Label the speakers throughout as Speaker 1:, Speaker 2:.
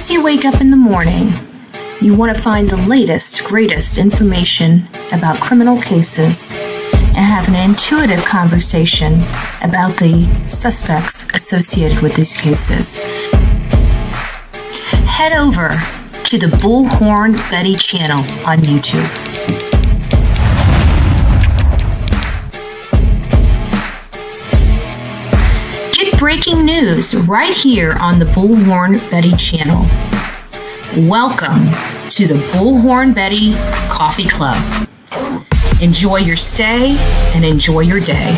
Speaker 1: As you wake up in the morning, you want to find the latest, greatest information about criminal cases and have an intuitive conversation about the suspects associated with these cases. Head over to the Bullhorn Betty channel on YouTube. Get breaking news right here on the Bullhorn Betty channel. Welcome to the Bullhorn Betty Coffee Club. Enjoy your stay and enjoy your day.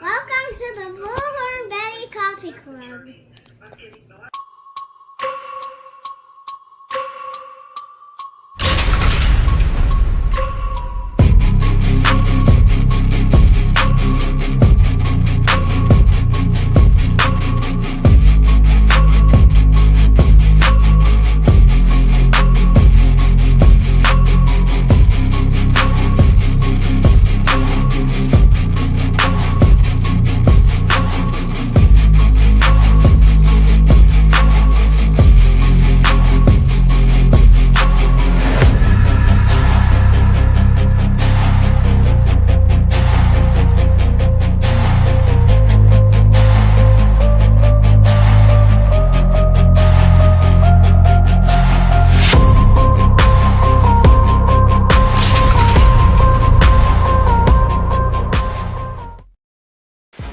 Speaker 2: Welcome to the Bullhorn Betty Coffee Club.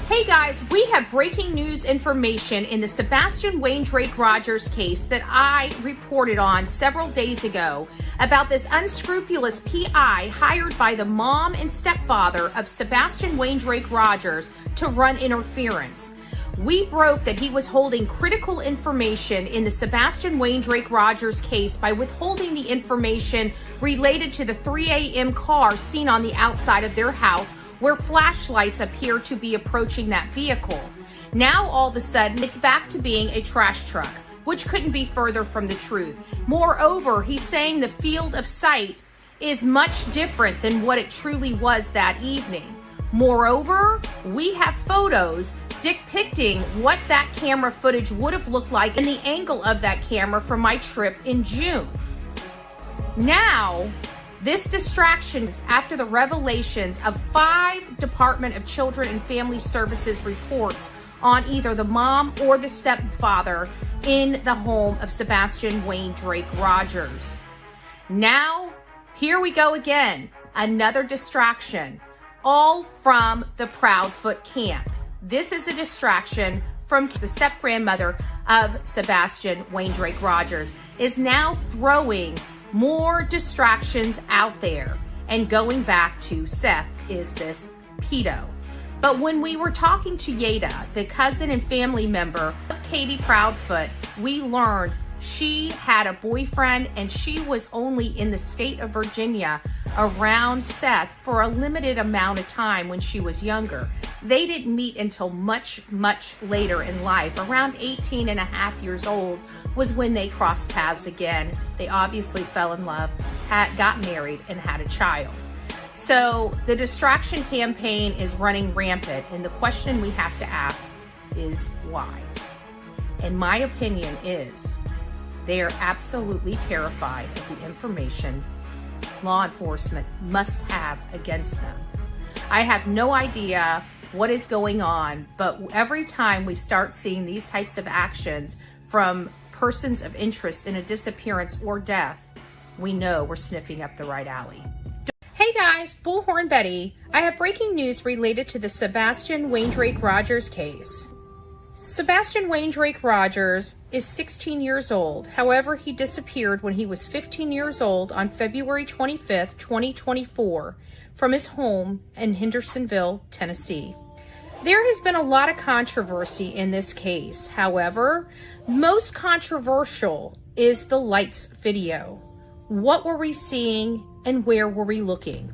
Speaker 3: Hey guys, we have breaking news information in the Sebastian Drake Rogers case that I reported on several days ago about this unscrupulous PI hired by the mom and stepfather of Sebastian Drake Rogers to run interference. We broke that he was holding critical information in the Sebastian Drake Rogers case by withholding the information related to the 3 a.m. car seen on the outside of their house, where flashlights appear to be approaching that vehicle. Now all of a sudden it's back to being a trash truck, which couldn't be further from the truth. Moreover, he's saying the field of sight is much different than what it truly was that evening. Moreover, we have photos depicting what that camera footage would have looked like and the angle of that camera from my trip in June. Now, this distraction is after the revelations of 5 Department of Children and Family Services reports on either the mom or the stepfather in the home of Sebastian Drake Rogers. Now, here we go again. Another distraction, all from the Proudfoot camp. This is a distraction from the step-grandmother of Sebastian Drake Rogers, is now throwing more distractions out there and going back to Seth is this pedo. But when we were talking to Yada, the cousin and family member of Katie Proudfoot, we learned she had a boyfriend and she was only in the state of Virginia around Seth for a limited amount of time when she was younger. They didn't meet until much, much later in life. Around 18 and a half years old was when they crossed paths again. They obviously fell in love, got married, and had a child. So the distraction campaign is running rampant, and the question we have to ask is why? And my opinion is they are absolutely terrified of the information law enforcement must have against them. I have no idea what is going on, but every time we start seeing these types of actions from persons of interest in a disappearance or death, we know we're sniffing up the right alley. Hey guys, Bullhorn Betty. I have breaking news related to the Sebastian Drake Rogers case. Sebastian Drake Rogers is 16 years old. However, he disappeared when he was 15 years old on February 25th, 2024, from his home in Hendersonville, Tennessee. There has been a lot of controversy in this case. However, most controversial is the lights video. What were we seeing and where were we looking?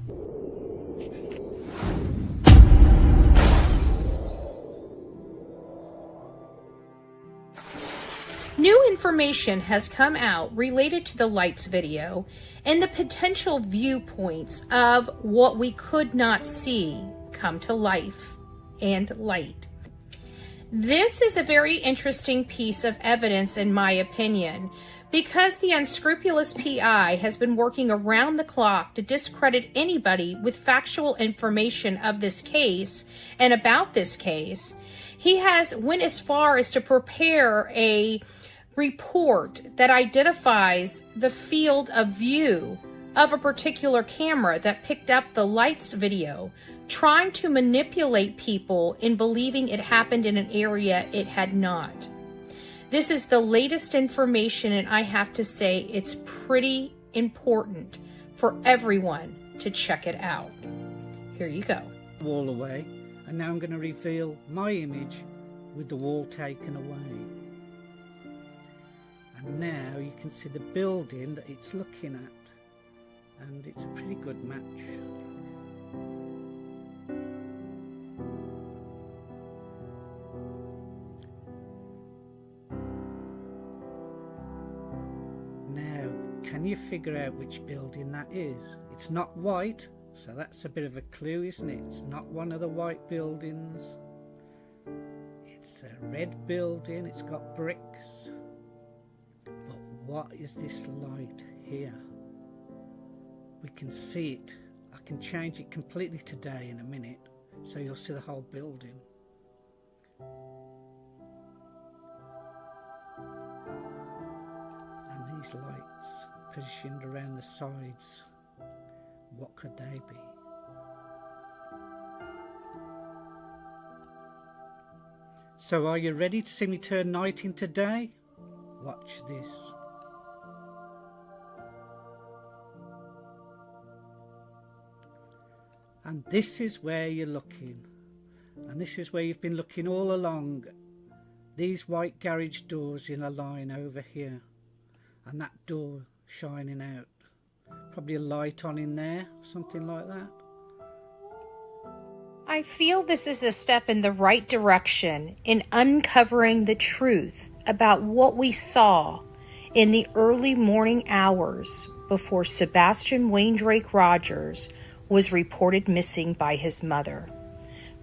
Speaker 3: information has come out related to the lights video and the potential viewpoints of what we could not see come to life and light. This is a very interesting piece of evidence, in my opinion, because the unscrupulous PI has been working around the clock to discredit anybody with factual information of this case and about this case. He has went as far as to prepare a report that identifies the field of view of a particular camera that picked up the lights video, trying to manipulate people in believing it happened in an area it had not. This is the latest information, and I have to say it's pretty important for everyone to check it out. Here you go.
Speaker 4: Wall away, and now I'm going to reveal my image with the wall taken away. And now you can see the building that it's looking at, and it's a pretty good match. Now, can you figure out which building that is? It's not white, so that's a bit of a clue, isn't it? It's not one of the white buildings. It's a red building, it's got bricks. But what is this light here? We can see it. I can change it completely today in a minute, so you'll see the whole building. And these lights positioned around the sides, what could they be? So are you ready to see me turn night into day? Watch this. And this is where you're looking. And this is where you've been looking all along. These white garage doors in a line over here. And that door shining out. Probably a light on in there, something like that.
Speaker 3: I feel this is a step in the right direction in uncovering the truth about what we saw in the early morning hours before Sebastian Rogers was reported missing by his mother.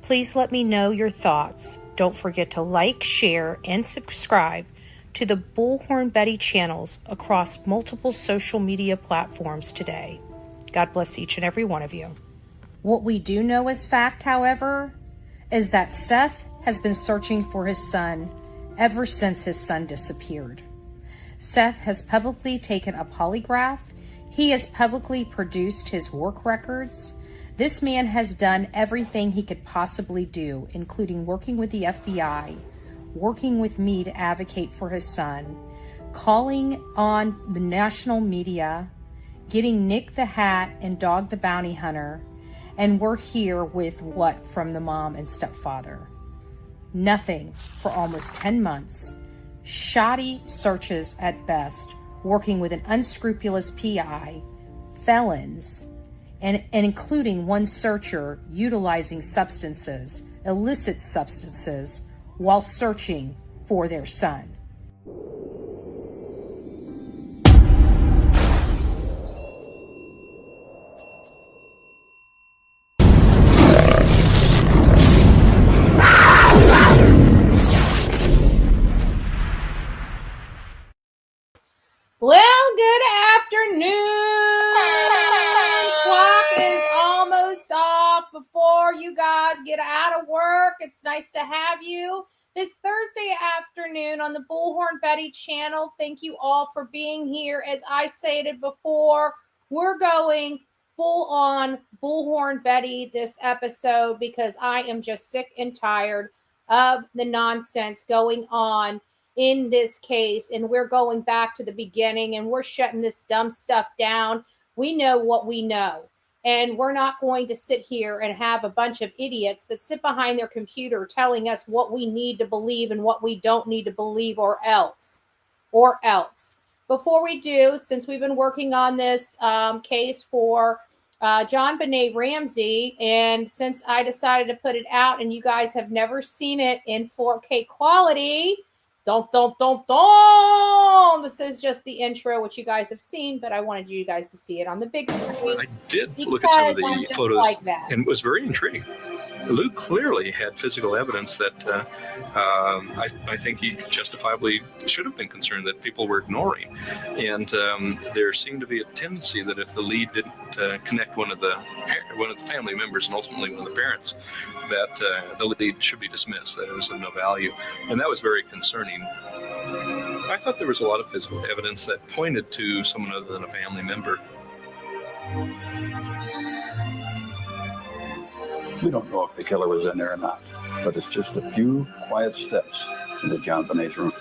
Speaker 3: Please let me know your thoughts. Don't forget to like, share, and subscribe to the Bullhorn Betty channels across multiple social media platforms today. God bless each and every one of you. What we do know as fact, however, is that Seth has been searching for his son ever since his son disappeared. Seth has publicly taken a polygraph. He has publicly produced his work records. This man has done everything he could possibly do, including working with the FBI, working with me to advocate for his son, calling on the national media, getting Nick the Hat and Dog the Bounty Hunter, and we're here with what from the mom and stepfather? Nothing for almost 10 months. Shoddy searches at best, working with an unscrupulous PI, felons, and including one searcher utilizing substances, illicit substances, while searching for their son. Well, good afternoon. Clock is almost off before you guys get out of work. It's nice to have you this Thursday afternoon on the Bullhorn Betty channel. Thank you all for being here. As I stated before, we're going full on Bullhorn Betty this episode because I am just sick and tired of the nonsense going on in this case, and we're going back to the beginning and we're shutting this dumb stuff down. We know what we know, and we're not going to sit here and have a bunch of idiots that sit behind their computer telling us what we need to believe and what we don't need to believe, or else. Before we do, since we've been working on this case for John Benet Ramsey, and since I decided to put it out and you guys have never seen it in 4K quality, This is just the intro, which you guys have seen, but I wanted you guys to see it on the big screen.
Speaker 5: I did look at some of
Speaker 3: I'm
Speaker 5: the
Speaker 3: just
Speaker 5: photos
Speaker 3: like that.
Speaker 5: and was very intrigued. Lou clearly had physical evidence that I think he justifiably should have been concerned that people were ignoring. And there seemed to be a tendency that if the lead didn't connect one of the family members and ultimately one of the parents, that the lead should be dismissed, that it was of no value. And that was very concerning. I thought there was a lot of physical evidence that pointed to someone other than a family member.
Speaker 6: We don't know if the killer was in there or not, but it's just a few quiet steps into John Benet's room.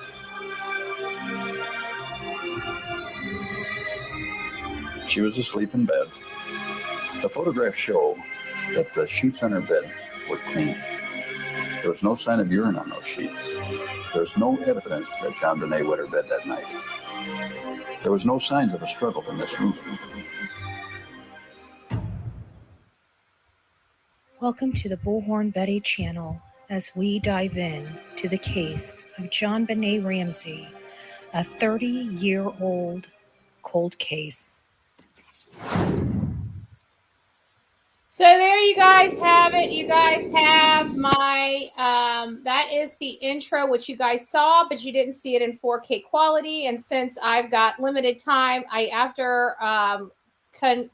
Speaker 6: She was asleep in bed. The photographs show that the sheets on her bed were clean. There was no sign of urine on those sheets. There's no evidence that John Benet wet her bed that night. There was no signs of a struggle in this room.
Speaker 1: Welcome to the Bullhorn Betty channel as we dive in to the case of John Benet Ramsey, a 30-year-old cold case.
Speaker 3: So there you guys have it. You guys have my, that is the intro, which you guys saw, but you didn't see it in 4K quality. And since I've got limited time, after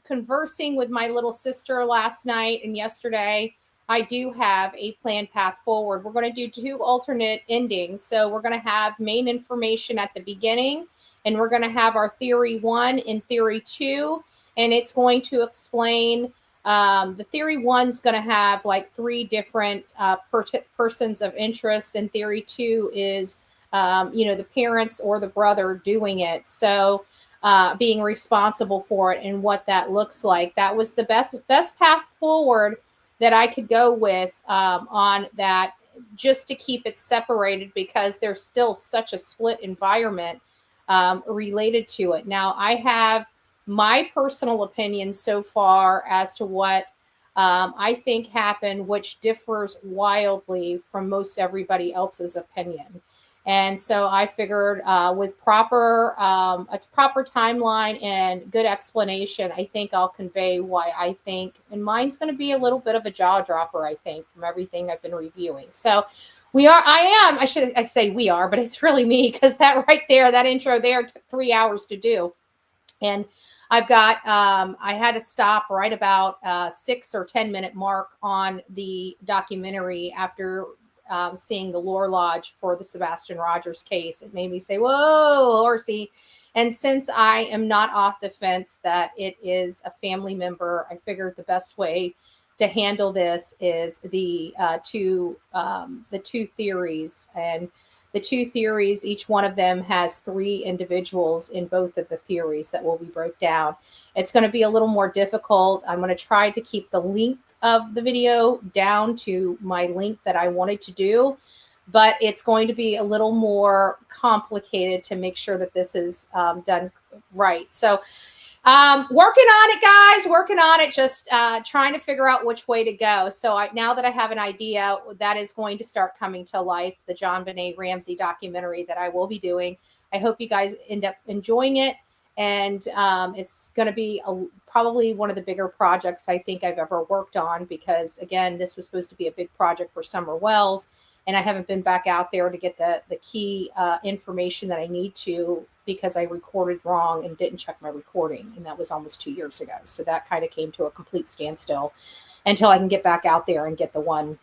Speaker 3: conversing with my little sister last night and yesterday, I do have a planned path forward. We're going to do 2 alternate endings. So we're going to have main information at the beginning, and we're going to have our theory 1 and theory 2, and it's going to explain. The theory 1's going to have like 3 different persons of interest, and theory 2 is, the parents or the brother doing it. So being responsible for it and what that looks like. That was the best path forward that I could go with on that, just to keep it separated, because there's still such a split environment related to it. Now, I have my personal opinion so far as to what I think happened, which differs wildly from most everybody else's opinion. And so I figured with a proper timeline and good explanation, I think I'll convey why I think, and mine's going to be a little bit of a jaw dropper, I think, from everything I've been reviewing. So I say we are, but it's really me, because that right there, that intro there took 3 hours to do. And I've got, I had to stop right about 6 or 10 minute mark on the documentary after seeing the Lore Lodge for the Sebastian Rogers case. It made me say, whoa, horsey. And since I am not off the fence that it is a family member, I figured the best way to handle this is the 2 theories. And the 2 theories, each one of them has 3 individuals in both of the theories that will be broke down. It's going to be a little more difficult. I'm going to try to keep the length of the video down to my length that I wanted to do, but it's going to be a little more complicated to make sure that this is done right. So working on it, guys, working on it, just trying to figure out which way to go. So now that I have an idea, that is going to start coming to life, the John Benet Ramsey documentary that I will be doing. I hope you guys end up enjoying it. And it's going to be probably one of the bigger projects I think I've ever worked on, because, again, this was supposed to be a big project for Summer Wells, and I haven't been back out there to get the key information that I need to, because I recorded wrong and didn't check my recording, and that was almost 2 years ago. So that kind of came to a complete standstill until I can get back out there and get the one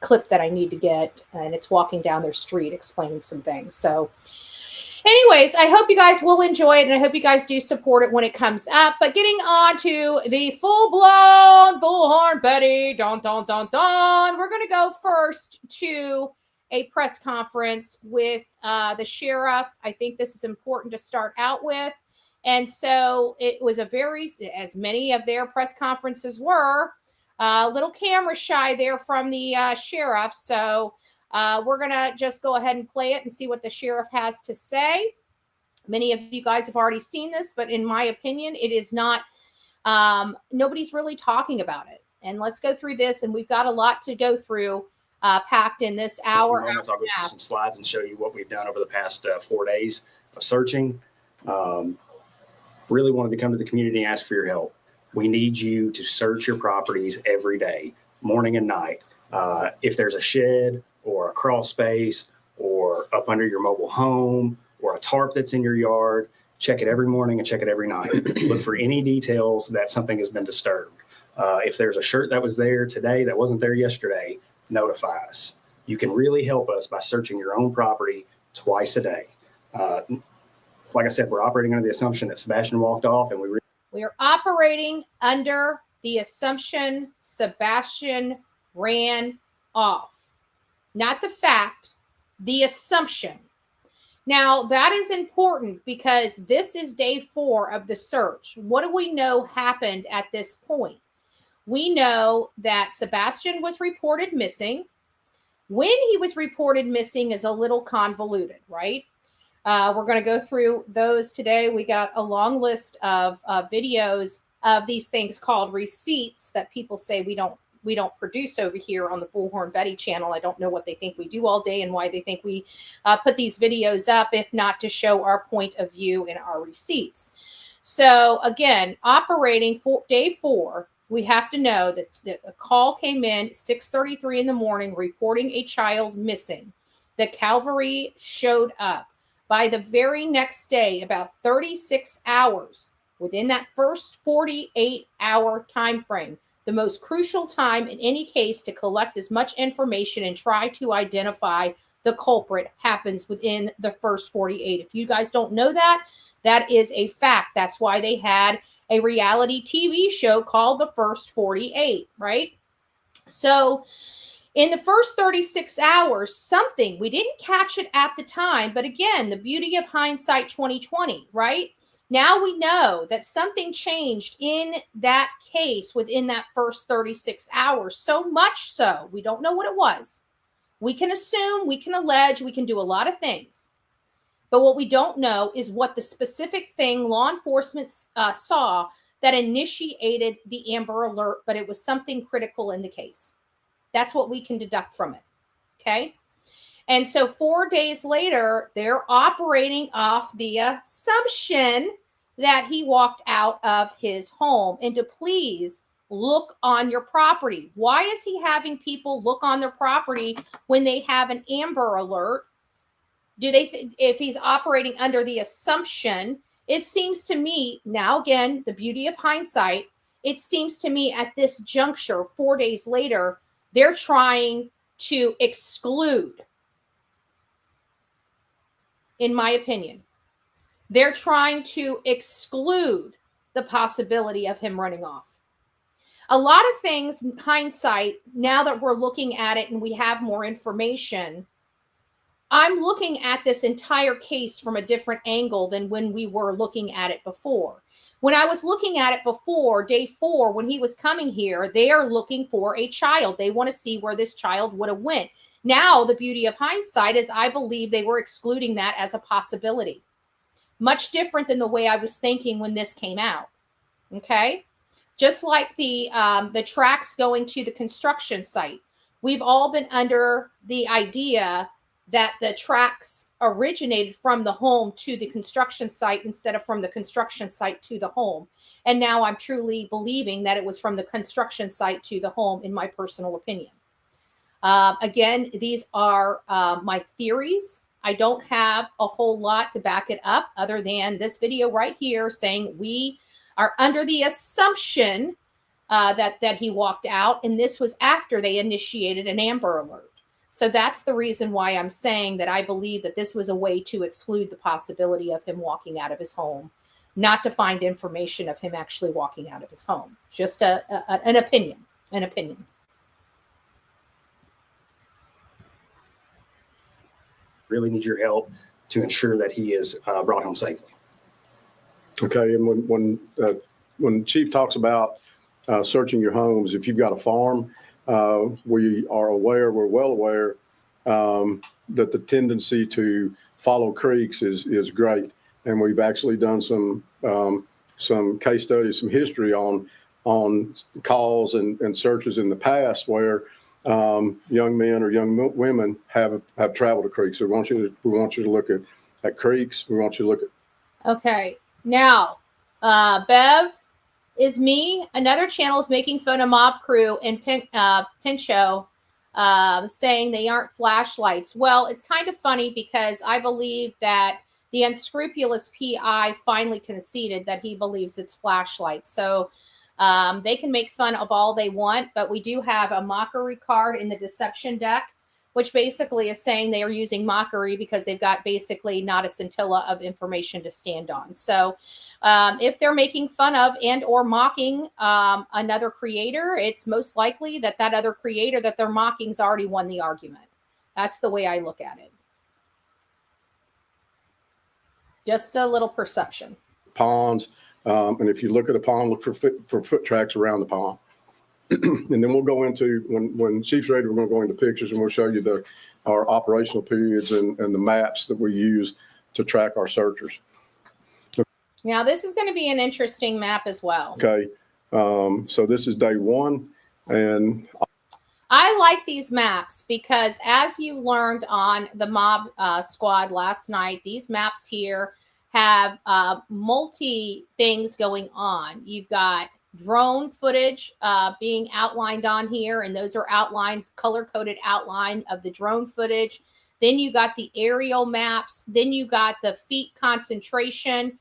Speaker 3: clip that I need to get, and it's walking down their street explaining some things. So anyways, I hope you guys will enjoy it, and I hope you guys do support it when it comes up. But getting on to the full-blown Bullhorn Betty, dun, dun, dun, dun. We're going to go first to a press conference with the sheriff. I think this is important to start out with. And so it was as many of their press conferences were, a little camera shy there from the sheriff. So we're going to just go ahead and play it and see what the sheriff has to say. Many of you guys have already seen this, but in my opinion, it is not, nobody's really talking about it. And let's go through this, and we've got a lot to go through packed in this
Speaker 7: In a
Speaker 3: hour.
Speaker 7: few moments, I'll go through some slides and show you what we've done over the past 4 days of searching. Really wanted to come to the community and ask for your help. We need you to search your properties every day, morning and night. If there's a shed or a crawl space or up under your mobile home or a tarp that's in your yard, check it every morning and check it every night. Look for any details that something has been disturbed. If there's a shirt that was there today that wasn't there yesterday, notify us. You can really help us by searching your own property twice a day. Like I said, we're operating under the assumption that Sebastian walked off, and
Speaker 3: we are operating under the assumption Sebastian ran off. Not the fact, the assumption. Now, that is important because this is day 4 of the search. What do we know happened at this point? We know that Sebastian was reported missing. When he was reported missing is a little convoluted, right? We're going to go through those today. We got a long list of videos of these things called receipts that people say we don't produce over here on the Bullhorn Betty channel. I don't know what they think we do all day and why they think we put these videos up, if not to show our point of view in our receipts. So again, operating for day 4, we have to know that a call came in 6:33 in the morning reporting a child missing. The cavalry showed up. By the very next day, about 36 hours within that first 48-hour time frame, the most crucial time in any case to collect as much information and try to identify the culprit happens within the first 48. If you guys don't know that, that is a fact. That's why they had a reality TV show called The First 48, right? So in the first 36 hours, something, we didn't catch it at the time, but again, the beauty of hindsight 2020, right? Now we know that something changed in that case within that first 36 hours, so much so, we don't know what it was. We can assume, we can allege, we can do a lot of things. But what we don't know is what the specific thing law enforcement saw that initiated the Amber Alert, but it was something critical in the case. That's what we can deduct from it, okay? And so 4 days later, they're operating off the assumption that he walked out of his home and to please look on your property. Why is he having people look on their property when they have an Amber Alert? Do they, if he's operating under the assumption, it seems to me, now again, the beauty of hindsight, it seems to me at this juncture, 4 days later, they're trying to exclude, in my opinion, they're trying to exclude the possibility of him running off. A lot of things, hindsight, now that we're looking at it and we have more information, I'm looking at this entire case from a different angle than when we were looking at it before. When I was looking at it before, day 4, when he was coming here, they are looking for a child. They want to see where this child would have went. Now, the beauty of hindsight is I believe they were excluding that as a possibility. Much different than the way I was thinking when this came out. Okay? Just like the tracks going to the construction site. We've all been under the idea that the tracks originated from the home to the construction site instead of from the construction site to the home. And now I'm truly believing that it was from the construction site to the home, in my personal opinion. Again, these are my theories. I don't have a whole lot to back it up other than this video right here saying we are under the assumption that he walked out. And this was after they initiated an Amber Alert. So that's the reason why I'm saying that I believe that this was a way to exclude the possibility of him walking out of his home, not to find information of him actually walking out of his home. Just an opinion,
Speaker 7: really need your help to ensure that he is brought home safely.
Speaker 8: Okay, and when Chief talks about searching your homes, if you've got a farm, we are aware, we're well aware that the tendency to follow creeks is great, and we've actually done some case studies, some history on calls and searches in the past where young men or young women have traveled to creeks. So we want you to look at creeks. We want you to look at.
Speaker 3: Okay. Now, Bev is me. Another channel is making fun of Mob Crew and Pincho, saying they aren't flashlights. Well, it's kind of funny because I believe that the Unscrupulous PI finally conceded that he believes it's flashlights. So they can make fun of all they want, but we do have a mockery card in the deception deck, which basically is saying they are using mockery because they've got basically not a scintilla of information to stand on. So if they're making fun of and or mocking another creator, it's most likely that that other creator that they're mocking has already won the argument. That's the way I look at it. Just a little perception.
Speaker 8: Ponds, and if you look at a pond, look for foot tracks around the pond. And then we'll go into, when Chief's ready, we're going to go into pictures and we'll show you our operational periods and the maps that we use to track our searchers.
Speaker 3: Now, this is going to be an interesting map as well.
Speaker 8: Okay, so this is day one, and
Speaker 3: I like these maps because, as you learned on the Mob Squad last night, these maps here have multi things going on. You've got drone footage being outlined on here, and those are outlined, color-coded outline of the drone footage. Then you got the aerial maps. Then you got the feet concentration.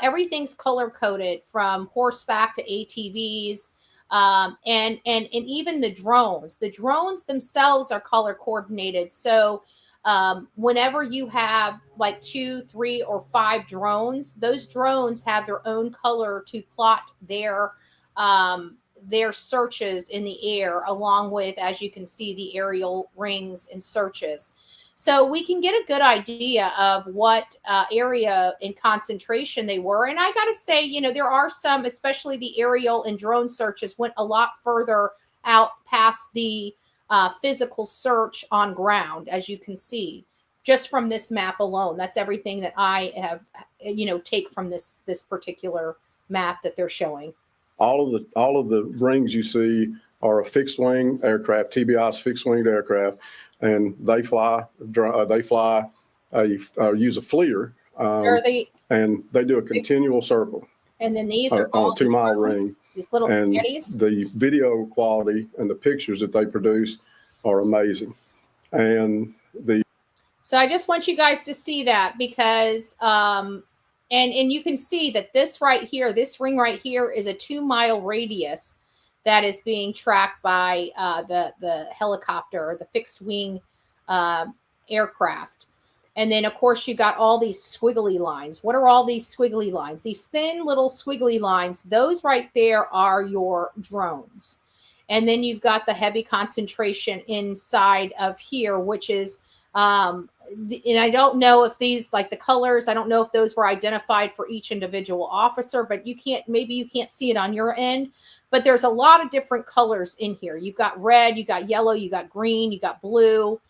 Speaker 3: Everything's color-coded from horseback to ATVs. And even the drones. The drones themselves are color coordinated. So whenever you have like 2, 3, or 5 drones, those drones have their own color to plot their searches in the air, along with, as you can see, the aerial rings and searches. So we can get a good idea of what area in concentration they were. And I got to say, you know, there are some, especially the aerial and drone searches went a lot further out past the physical search on ground, as you can see, just from this map alone. That's everything that I have, you know, take from this particular map that they're showing.
Speaker 8: all of the rings you see are a fixed wing aircraft, TBI's fixed winged aircraft, and they fly use a FLIR, and they do a continual circle.
Speaker 3: And then these are
Speaker 8: on a 2 mile ring.
Speaker 3: These little spaghettis.
Speaker 8: The video quality and the pictures that they produce are amazing.
Speaker 3: So I just want you guys to see that, because and you can see that this right here, this ring right here, is a 2 mile radius that is being tracked by the helicopter, the fixed wing aircraft. And then, of course, you got all these squiggly lines. What are all these squiggly lines? These thin little squiggly lines, those right there are your drones. And then you've got the heavy concentration inside of here, which is, and I don't know if these, like the colors, I don't know if those were identified for each individual officer, but maybe you can't see it on your end. But there's a lot of different colors in here. You've got red, you got yellow, you got green, you got blue.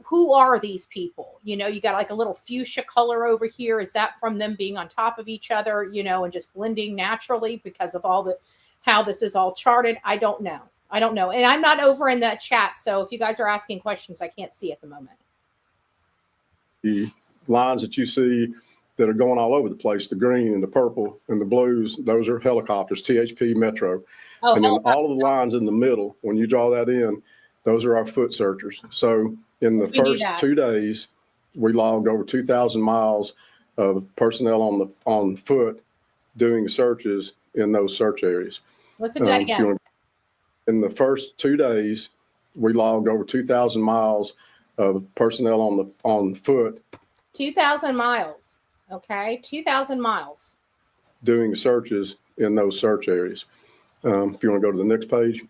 Speaker 3: Who are these people? You know, you got like a little fuchsia color over here. Is that from them being on top of each other, you know, and just blending naturally because of how this is all charted? I don't know. And I'm not over in that chat. So if you guys are asking questions, I can't see at the moment.
Speaker 8: The lines that you see that are going all over the place, the green and the purple and the blues, those are helicopters, THP Metro.
Speaker 3: Oh,
Speaker 8: and then all of the lines in the middle, when you draw that in, those are our foot searchers. So in the first 2 days, we logged over 2,000 miles of personnel on foot doing searches in those search areas.
Speaker 3: Let's do that again.
Speaker 8: In the first 2 days, we logged over 2,000 miles of personnel on foot. 2,000
Speaker 3: miles. Okay, 2,000 miles.
Speaker 8: Doing searches in those search areas. If you want to go to the next page.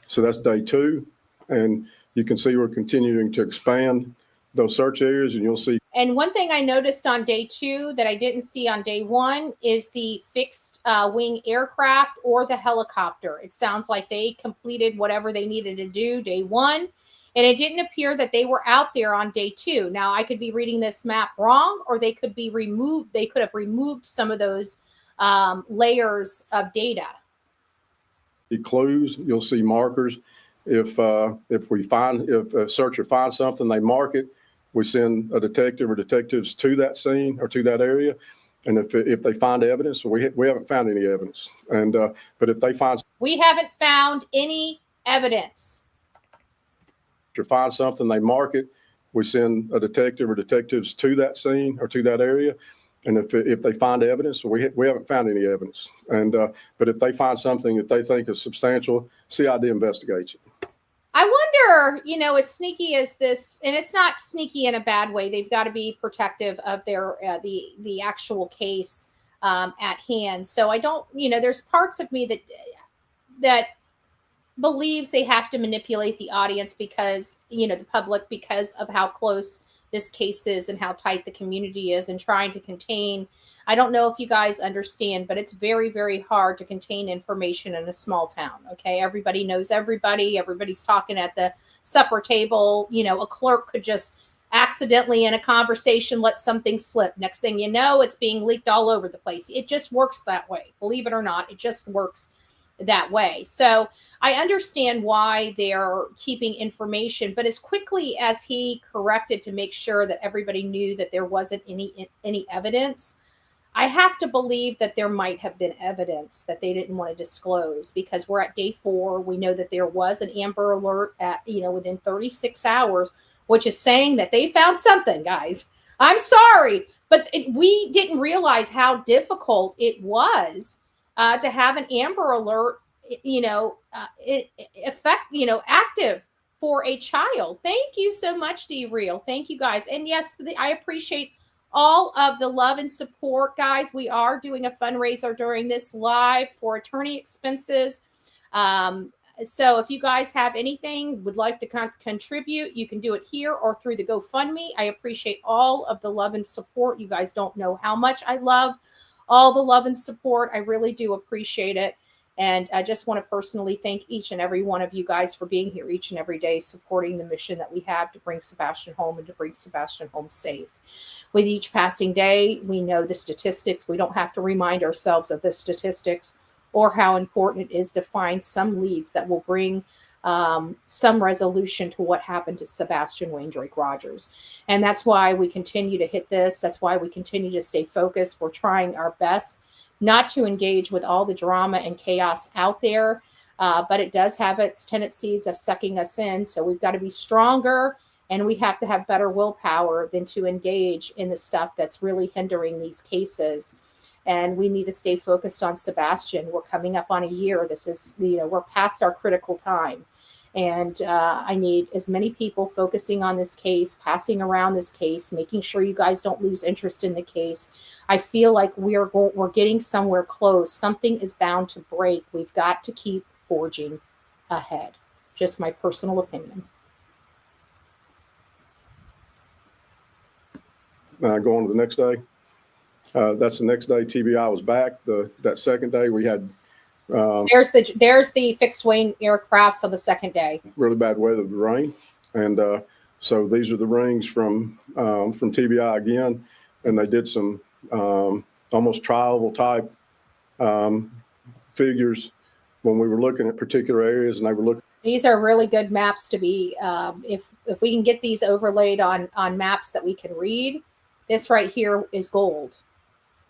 Speaker 8: So that's day 2. And you can see we're continuing to expand those search areas, and you'll see.
Speaker 3: And one thing I noticed on day 2 that I didn't see on day 1 is the fixed wing aircraft or the helicopter. It sounds like they completed whatever they needed to do day 1. And it didn't appear that they were out there on day 2. Now, I could be reading this map wrong, or they could be removed. They could have removed some of those layers of data.
Speaker 8: clues, you'll see markers. If a searcher finds something, they mark it. We send a detective or detectives to that scene or to that area. And if they find evidence, we haven't found any evidence. And but if they
Speaker 3: we haven't found any evidence.
Speaker 8: Find something, they mark it. We send a detective or detectives to that scene or to that area. And if they find evidence, we haven't found any evidence. And but if they find something that they think is substantial, CID investigates it.
Speaker 3: I wonder, as sneaky as this, and it's not sneaky in a bad way. They've got to be protective of their the actual case at hand. So I don't, there's parts of me that believes they have to manipulate the audience because, the public, because of how close this case is and how tight the community is and trying to contain. I don't know if you guys understand, but it's very, very hard to contain information in a small town. Okay. Everybody knows everybody. Everybody's talking at the supper table. A clerk could just accidentally in a conversation let something slip. Next thing you know, it's being leaked all over the place. It just works that way. Believe it or not, it just works that way. So I understand why they're keeping information, but as quickly as he corrected to make sure that everybody knew that there wasn't any evidence, I have to believe that there might have been evidence that they didn't want to disclose, because we're at day 4. We know that there was an Amber Alert at, within 36 hours, which is saying that they found something, guys. I'm sorry, but we didn't realize how difficult it was to have an Amber Alert, active for a child. Thank you so much, D-Real. Thank you, guys. And yes, I appreciate all of the love and support, guys. We are doing a fundraiser during this live for attorney expenses. So if you guys have anything, would like to contribute, you can do it here or through the GoFundMe. I appreciate all of the love and support. You guys don't know how much I love all the love and support. I really do appreciate it. And I just want to personally thank each and every one of you guys for being here each and every day, supporting the mission that we have to bring Sebastian home and to bring Sebastian home safe. With each passing day, we know the statistics. We don't have to remind ourselves of the statistics or how important it is to find some leads that will bring some resolution to what happened to Sebastian Wayne Drake Rogers. And that's why we continue to hit this. That's why we continue to stay focused. We're trying our best not to engage with all the drama and chaos out there, but it does have its tendencies of sucking us in. So we've got to be stronger, and we have to have better willpower than to engage in the stuff that's really hindering these cases. And we need to stay focused on Sebastian. We're coming up on a year. This is, we're past our critical time. And I need as many people focusing on this case, passing around this case, making sure you guys don't lose interest in the case. I feel like we're getting somewhere close. Something is bound to break. We've got to keep forging ahead. Just my personal opinion.
Speaker 8: Go on to the next day. That's the next day TBI was back. That second day we had
Speaker 3: there's the fixed wing aircrafts on the second day.
Speaker 8: Really bad weather, the rain, and so these are the rings from TBI again, and they did some almost tri-oval type figures when we were looking at particular areas, and they were looking.
Speaker 3: These are really good maps to be if we can get these overlaid on maps that we can read. This right here is gold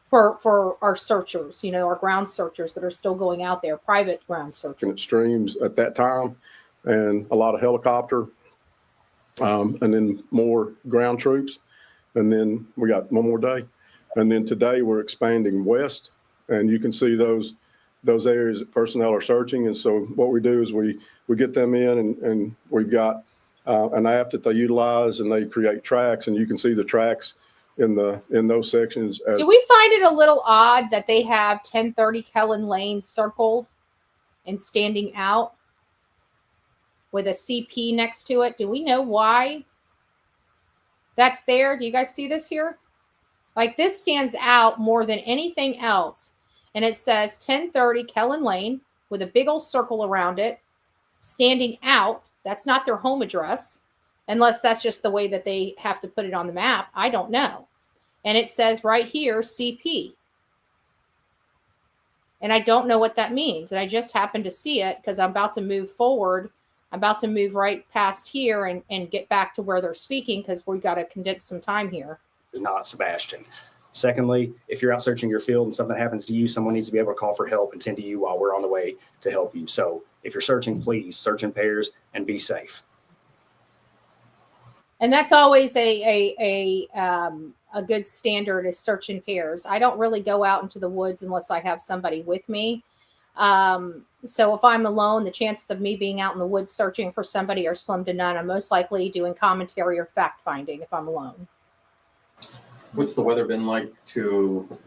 Speaker 3: for our searchers, our ground searchers that are still going out there, private ground searchers.
Speaker 8: Streams at that time, and a lot of helicopter, and then more ground troops. And then we got one more day. And then today we're expanding west, and you can see those areas that personnel are searching. And so what we do is we get them in, and we've got an app that they utilize, and they create tracks, and you can see the tracks in those sections.
Speaker 3: Do we find it a little odd that they have 1030 Kellen Lane circled and standing out with a CP next to it? Do we know why that's there? Do you guys see this here? Like, this stands out more than anything else. And it says 1030 Kellen Lane with a big old circle around it, standing out. That's not their home address, unless that's just the way that they have to put it on the map. I don't know. And it says right here, CP. And I don't know what that means. And I just happened to see it because I'm about to move forward. I'm about to move right past here and get back to where they're speaking because we got to condense some time here.
Speaker 7: Is not Sebastian. Secondly, if you're out searching your field and something happens to you, someone needs to be able to call for help and tend to you while we're on the way to help you. So if you're searching, please search in pairs and be safe.
Speaker 3: And that's always a good standard is search in pairs. I don't really go out into the woods unless I have somebody with me. So if I'm alone, the chances of me being out in the woods searching for somebody are slim to none. I'm most likely doing commentary or fact finding if I'm alone.
Speaker 9: What's the weather been like to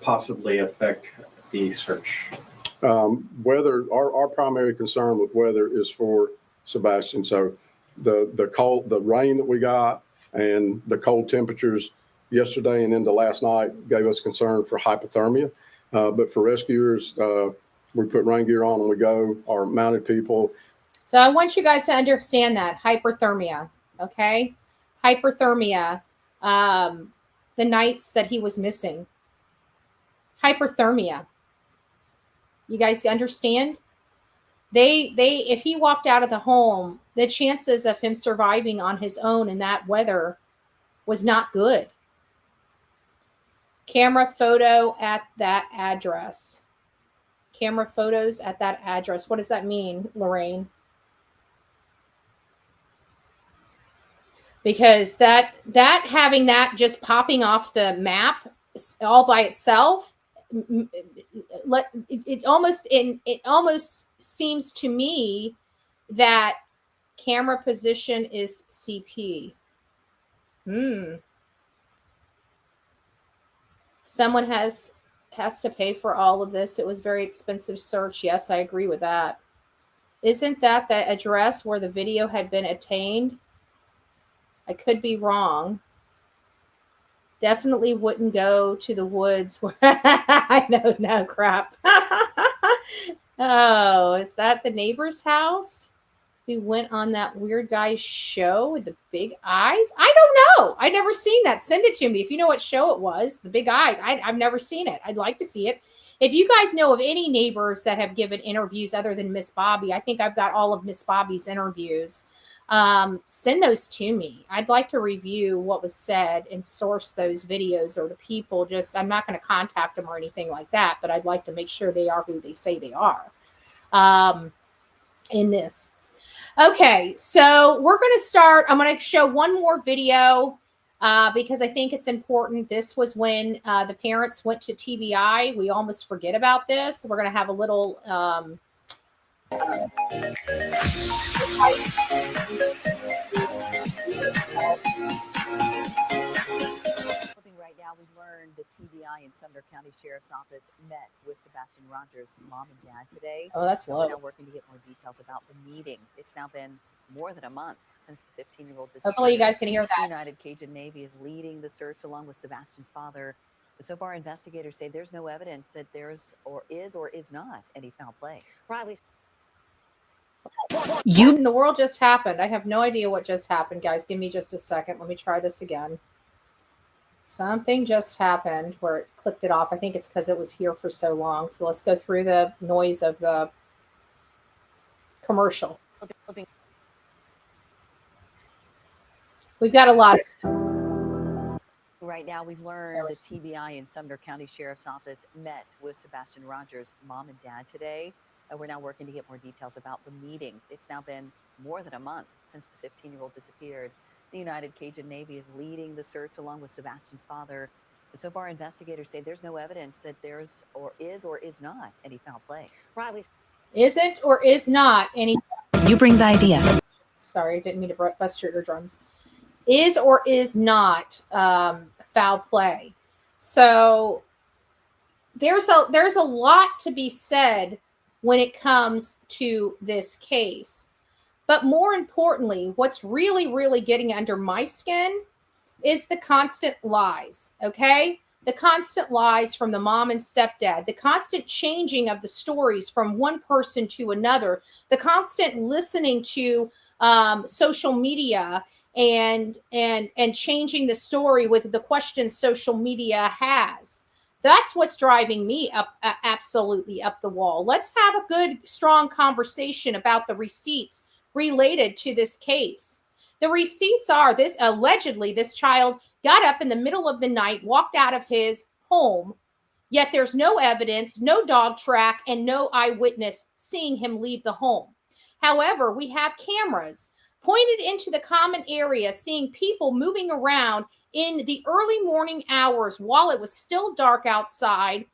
Speaker 9: possibly affect the search?
Speaker 8: Weather, our primary concern with weather is for Sebastian. So the cold, the rain that we got and the cold temperatures yesterday and into last night gave us concern for hypothermia. But for rescuers, we put rain gear on and we go, our mounted people.
Speaker 3: So I want you guys to understand that hyperthermia, okay? Hyperthermia, the nights that he was missing. Hyperthermia. You guys understand? If he walked out of the home, the chances of him surviving on his own in that weather was not good. Camera photo at that address. Camera photos at that address. What does that mean, Lorraine? Because that having that just popping off the map all by itself, it almost seems to me that camera position is CP. Someone has to pay for all of this. It was very expensive search. Yes, I agree with that. Isn't that the address where the video had been obtained? I could be wrong. Definitely wouldn't go to the woods where I know, no crap. Oh, is that the neighbor's house? We went on that weird guy's show with the big eyes. I don't know. I've never seen that. Send it to me if you know what show it was. The big eyes. I've never seen it. I'd like to see it. If you guys know of any neighbors that have given interviews other than Miss Bobby, I think I've got all of Miss Bobby's interviews. Send those to me. I'd like to review what was said and source those videos or the people. I'm not going to contact them or anything like that, but I'd like to make sure they are who they say they are in this. Okay, so we're going to start. I'm going to show one more video because I think it's important. This was when the parents went to TBI. We almost forget about this. We're going to have a little
Speaker 10: Right now, we've learned the TBI and Sumner County Sheriff's Office met with Sebastian Rogers' mom and dad today.
Speaker 3: Oh, that's low.
Speaker 10: We're now working to get more details about the meeting. It's now been more than a month since the 15-year-old disappeared.
Speaker 3: Hopefully you guys can hear that.
Speaker 10: The United Cajun Navy is leading the search along with Sebastian's father. So far, investigators say there's no evidence that there's or is not any foul play.
Speaker 2: Riley.
Speaker 3: What in the world just happened? I have no idea what just happened, guys. Give me just a second. Let me try this again. Something just happened where it clicked it off. I think it's because it was here for so long. So let's go through the noise of the commercial. We've got a lot.
Speaker 10: Right now, we've learned the TBI and Sumner County Sheriff's Office met with Sebastian Rogers' mom and dad today. We're now working to get more details about the meeting. It's now been more than a month since the 15-year-old disappeared. The United Cajun Navy is leading the search along with Sebastian's father. So far, investigators say there's no evidence that there's or is not any foul play.
Speaker 2: Riley.
Speaker 3: Isn't or is not any.
Speaker 10: You bring the idea.
Speaker 3: Sorry, didn't mean to bust your eardrums. Is or is not foul play. So there's a lot to be said when it comes to this case. But more importantly, what's really, really getting under my skin is the constant lies, okay? The constant lies from the mom and stepdad, the constant changing of the stories from one person to another, the constant listening to social media and changing the story with the questions social media has. That's what's driving me up, absolutely up the wall. Let's have a good, strong conversation about the receipts related to this case. The receipts are this: allegedly, this child got up in the middle of the night, walked out of his home, yet there's no evidence, no dog track, and no eyewitness seeing him leave the home. However, we have cameras pointed into the common area, seeing people moving around in the early morning hours while it was still dark outside.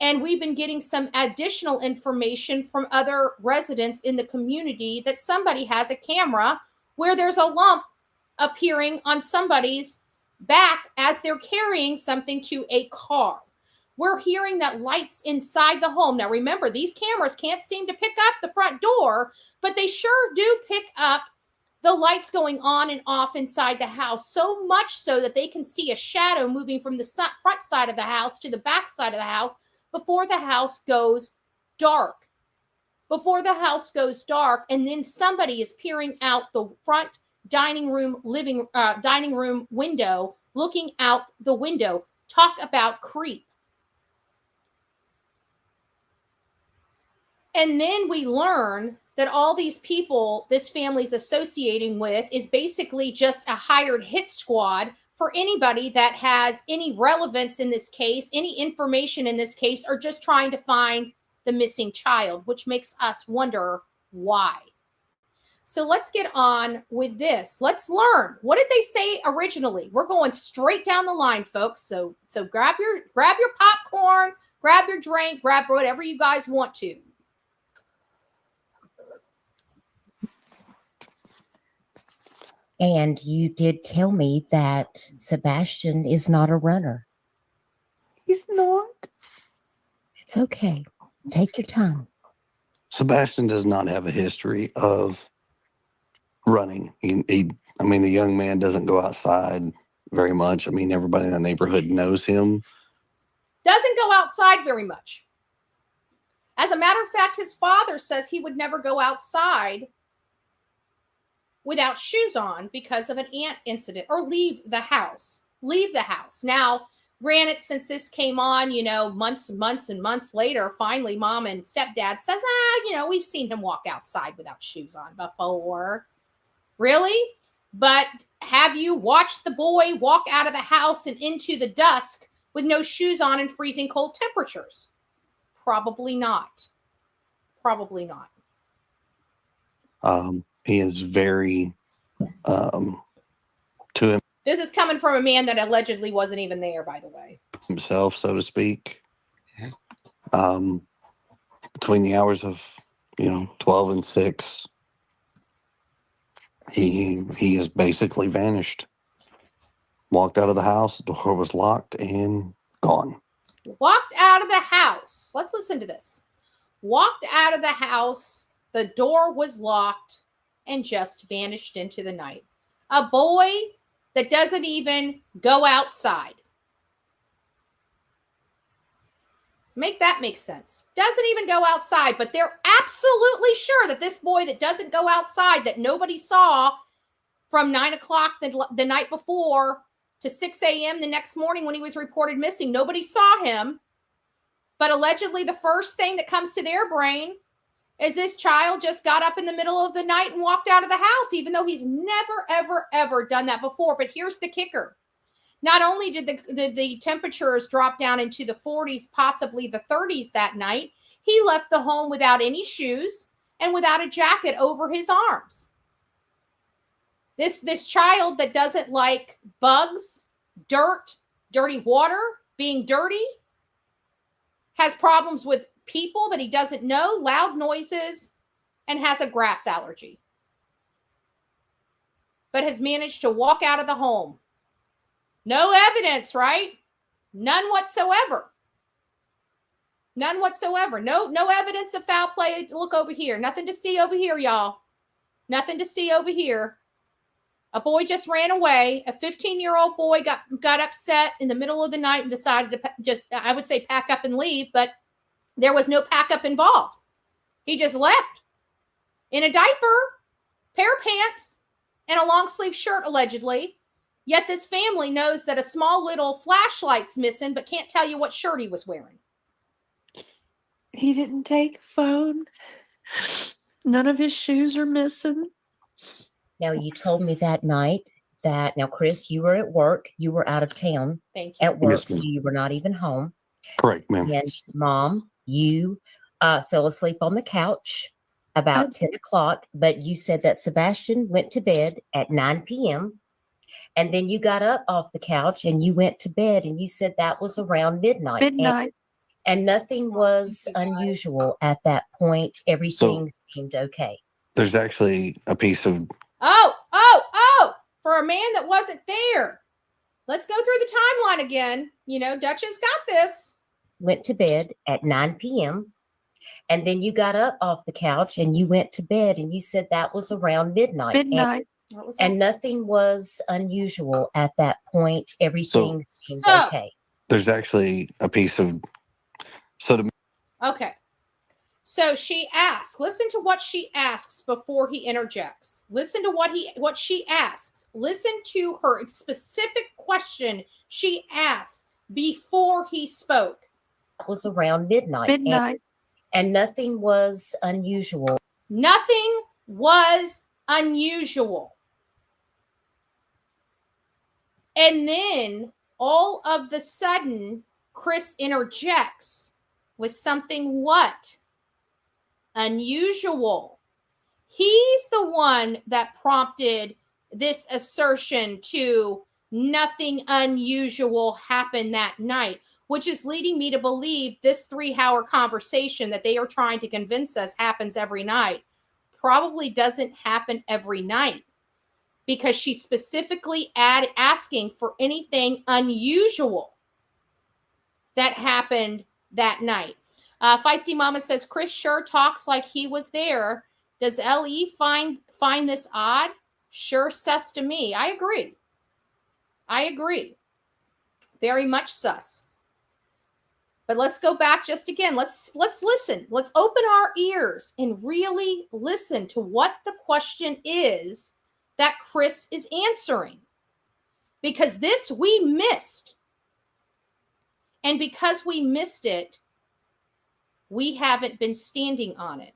Speaker 3: And we've been getting some additional information from other residents in the community that somebody has a camera where there's a lump appearing on somebody's back as they're carrying something to a car. We're hearing that lights inside the home. Now, remember, these cameras can't seem to pick up the front door, but they sure do pick up the lights going on and off inside the house, so much so that they can see a shadow moving from the front side of the house to the back side of the house before the house goes dark. Before the house goes dark, and then somebody is peering out the front dining room window, looking out the window. Talk about creep. And then we learn that all these people this family's associating with is basically just a hired hit squad for anybody that has any relevance in this case, any information in this case, or just trying to find the missing child, which makes us wonder why. So let's get on with this. Let's learn. What did they say originally? We're going straight down the line, folks. So grab your popcorn, grab your drink, grab whatever you guys want to.
Speaker 11: And you did tell me that Sebastian is not a runner.
Speaker 12: He's not.
Speaker 11: It's okay. Take your time.
Speaker 13: Sebastian does not have a history of running. The young man doesn't go outside very much. I mean, everybody in the neighborhood knows him.
Speaker 3: Doesn't go outside very much. As a matter of fact, his father says he would never go outside without shoes on because of an ant incident, or leave the house. Now, granted, since this came on, months and months later, finally mom and stepdad says, we've seen him walk outside without shoes on before. Really? But have you watched the boy walk out of the house and into the dusk with no shoes on and freezing cold temperatures? Probably not.
Speaker 13: He is very to
Speaker 3: This is coming from a man that allegedly wasn't even there, by the way.
Speaker 13: himself, so to speak. Between the hours of 12 and 6, he has basically vanished. Walked out of the house, the door was locked and gone.
Speaker 3: Walked out of the house. Let's listen to this. Walked out of the house, the door was locked, and just vanished into the night. A boy that doesn't even go outside. Make that make sense. Doesn't even go outside, but they're absolutely sure that this boy that doesn't go outside, that nobody saw from 9 o'clock the night before to 6 a.m. the next morning when he was reported missing, nobody saw him. But allegedly the first thing that comes to their brain is this child just got up in the middle of the night and walked out of the house, even though he's never, ever, ever done that before. But here's the kicker. Not only did the temperatures drop down into the 40s, possibly the 30s that night, he left the home without any shoes and without a jacket over his arms. This child that doesn't like bugs, dirt, dirty water, being dirty, has problems with people that he doesn't know, loud noises, and has a grass allergy. But has managed to walk out of the home. No evidence, right? None whatsoever. None whatsoever. No evidence of foul play. Look over here. Nothing to see over here, y'all. Nothing to see over here. A boy just ran away. A 15-year-old boy got upset in the middle of the night and decided to just, I would say, pack up and leave, but there was no pack up involved. He just left in a diaper, pair of pants, and a long sleeve shirt, allegedly. Yet this family knows that a small little flashlight's missing, but can't tell you what shirt he was wearing.
Speaker 12: He didn't take a phone. None of his shoes are missing.
Speaker 11: Now, you told me that night that, now, Chris, you were at work. You were out of town
Speaker 3: Thank you.
Speaker 11: at work,
Speaker 13: Yes,
Speaker 11: so
Speaker 13: ma'am.
Speaker 11: you were not even home.
Speaker 13: Correct, ma'am.
Speaker 11: And Mom, you fell asleep on the couch about 10 o'clock, but you said that Sebastian went to bed at 9 p.m. And then you got up off the couch and you went to bed, and you said that was around midnight.
Speaker 12: Midnight.
Speaker 11: And nothing was unusual at that point. Everything seemed okay.
Speaker 13: There's actually a piece of
Speaker 3: Oh, for a man that wasn't there. Let's go through the timeline again. You know, Duchess got this.
Speaker 11: Went to bed at 9 p.m. And then you got up off the couch and you went to bed, and you said that was around midnight.
Speaker 12: Midnight.
Speaker 11: And nothing was unusual at that point. Everything seemed okay.
Speaker 13: There's actually a piece of
Speaker 3: Okay. So she asks, listen to what she asks before he interjects. Listen to what she asks. Listen to her specific question she asked before he spoke.
Speaker 11: It was around midnight.
Speaker 12: Midnight.
Speaker 11: And nothing was unusual.
Speaker 3: Nothing was unusual. And then all of the sudden, Chris interjects with something what? Unusual. He's the one that prompted this assertion to nothing unusual happened that night, which is leading me to believe this 3-hour conversation that they are trying to convince us happens every night probably doesn't happen every night, because she's specifically asking for anything unusual that happened that night. Feisty Mama says, Chris sure talks like he was there. Does LE find this odd? Sure sus to me. I agree. Very much sus. But let's go back just again. Let's listen. Let's open our ears and really listen to what the question is that Chris is answering. Because this we missed. And because we missed it, we haven't been standing on it.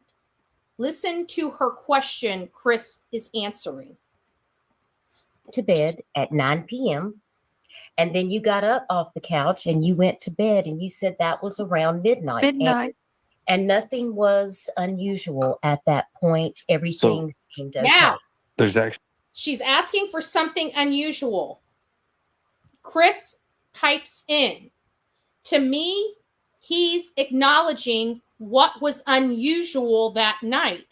Speaker 3: Listen to her question Chris is answering.
Speaker 11: To bed at 9 p.m. And then you got up off the couch and you went to bed, and you said that was around midnight.
Speaker 12: Midnight.
Speaker 11: And nothing was unusual at that point. Everything seemed okay.
Speaker 3: Now,
Speaker 1: She's asking for something unusual. Chris pipes in. To me, he's acknowledging what was unusual that night.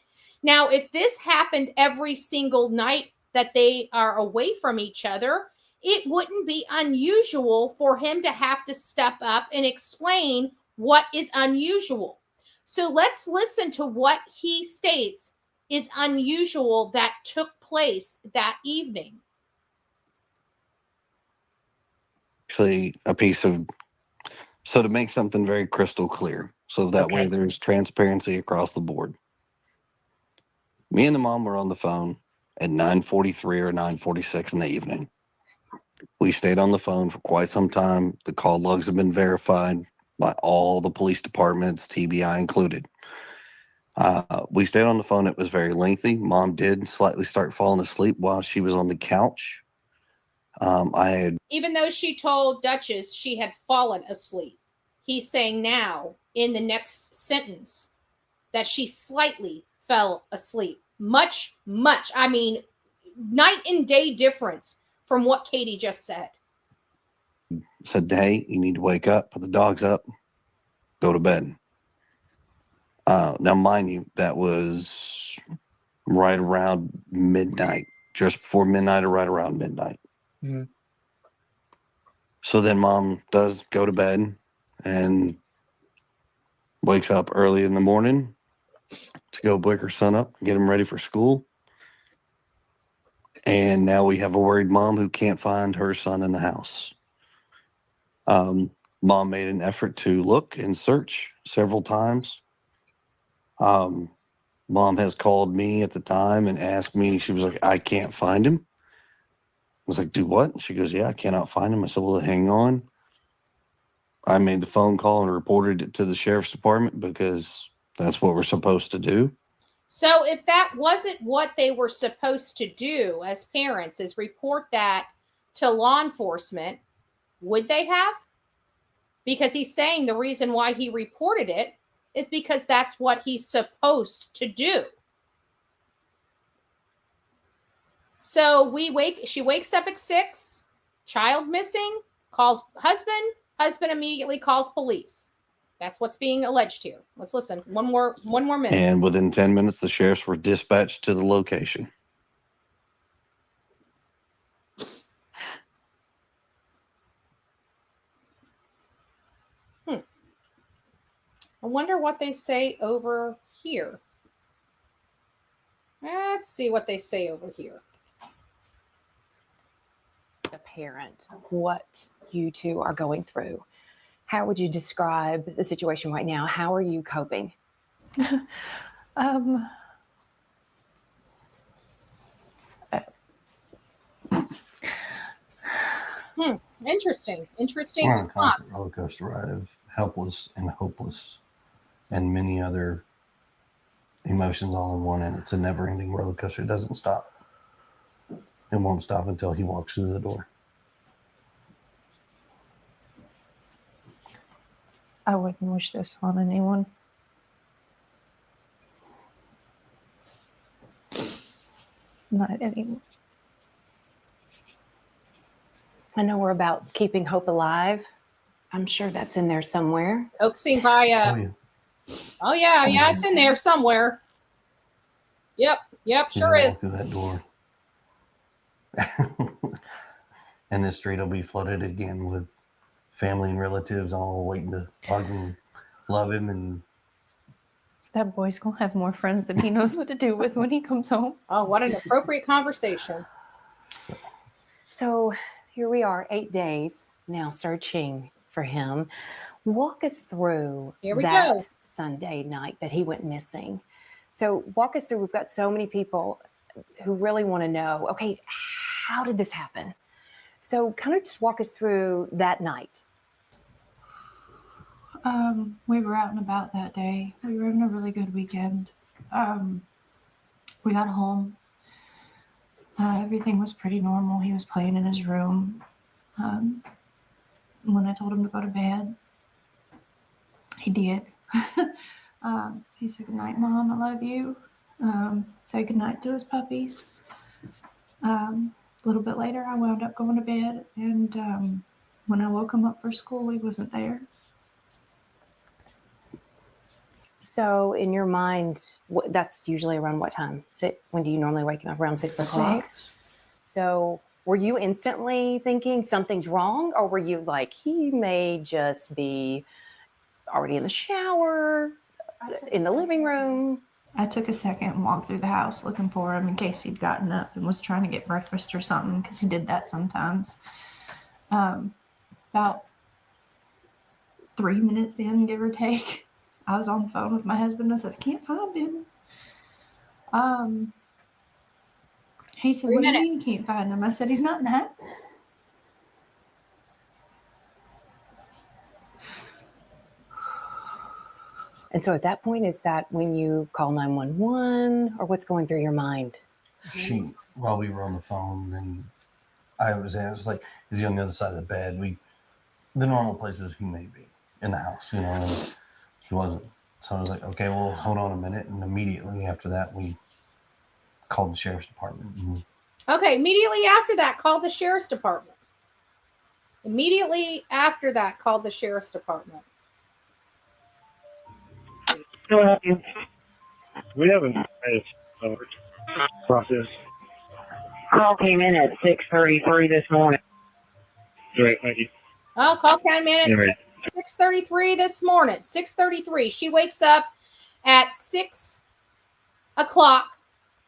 Speaker 1: Now, if this happened every single night that they are away from each other, it wouldn't be unusual for him to have to step up and explain what is unusual. So let's listen to what he states is unusual that took place that evening.
Speaker 13: Actually, a piece of, so to make something very crystal clear, so that way there's transparency across the board. Me and the mom were on the phone at 9:43 or 9:46 in the evening. We stayed on the phone for quite some time. The call logs have been verified by all the police departments, TBI included. We stayed on the phone. It was very lengthy. Mom did slightly start falling asleep while she was on the couch.
Speaker 1: Even though she told Duchess she had fallen asleep, he's saying now in the next sentence that she slightly fell asleep. Much, I mean, night and day difference from what Katie just said.
Speaker 13: Said, hey, you need to wake up, put the dogs up, go to bed. Now, mind you, that was right around midnight, just before midnight or right around midnight.
Speaker 11: Mm-hmm.
Speaker 13: So then mom does go to bed and wakes up early in the morning to go wake her son up, get him ready for school. And now we have a worried mom who can't find her son in the house. Mom made an effort to look and search several times. Mom has called me at the time and asked me, she was like, I can't find him. was like, do what? She goes, yeah, I cannot find him. I said, well, hang on. I made the phone call and reported it to the sheriff's department because that's what we're supposed to do.
Speaker 3: So if that wasn't what they were supposed to do as parents, is report that to law enforcement, would they have? Because he's saying the reason why he reported it is because that's what he's supposed to do. So she wakes up at 6, child missing, calls husband immediately calls police. That's what's being alleged here. Let's listen. One more minute.
Speaker 13: And within 10 minutes, the sheriffs were dispatched to the location.
Speaker 3: I wonder what they say over here. Let's see what they say over here.
Speaker 14: The parent, what you two are going through. How would you describe the situation right now? How are you coping?
Speaker 3: Interesting
Speaker 13: We're on a constant
Speaker 3: response.
Speaker 13: roller coaster ride of helpless and hopeless and many other emotions all in one, and it's a never-ending roller coaster. It doesn't stop. It won't stop until he walks through the door.
Speaker 12: I wouldn't wish this on anyone. Not anyone.
Speaker 14: I know we're about keeping hope alive. I'm sure that's in there somewhere.
Speaker 3: Coaxing by Oh yeah, it's in there somewhere. Yep,
Speaker 13: He's
Speaker 3: sure
Speaker 13: gonna
Speaker 3: is.
Speaker 13: walk through that door. And this street will be flooded again with family and relatives all waiting to hug and love him. And
Speaker 12: That boy's gonna have more friends than he knows what to do with when he comes home.
Speaker 3: Oh, what an appropriate conversation.
Speaker 14: So here we are, 8 days now searching for him. Walk us through
Speaker 3: go.
Speaker 14: Sunday night that he went missing. So walk us through, we've got so many people who really want to know, okay, how did this happen? So kind of just walk us through that night.
Speaker 12: We were out and about that day. We were having a really good weekend. We got home. Everything was pretty normal. He was playing in his room. When I told him to go to bed, he did. He said, "Good night, Mom. I love you." Say goodnight to his puppies. A little bit later, I wound up going to bed, and when I woke him up for school, he wasn't there.
Speaker 14: So in your mind, that's usually around what time? When do you normally wake up? Around 6 o'clock?
Speaker 12: 6.
Speaker 14: So were you instantly thinking something's wrong, or were you like, he may just be already in the shower, in the living room?
Speaker 12: I took a second and walked through the house looking for him in case he'd gotten up and was trying to get breakfast or something, because he did that sometimes. About 3 minutes in, give or take, I was on the phone with my husband. I said, "I can't find him." He said, "What do you mean you can't find him?" I said, "He's not in the house."
Speaker 14: And so at that point, is that when you call 911, or what's going through your mind?
Speaker 13: While we were on the phone, and I was like, is he on the other side of the bed? The normal places he may be in the house, and he wasn't. So I was like, okay, well, hold on a minute. And immediately after that, we called the sheriff's department.
Speaker 3: Okay, immediately after that, called the sheriff's department. We
Speaker 15: haven't finished the process.
Speaker 16: Call came in at 6:33 this morning.
Speaker 15: Great, thank you.
Speaker 3: Oh, call came in at
Speaker 15: Anyway.
Speaker 3: 6:33 this morning. 6:33. She wakes up at 6 o'clock.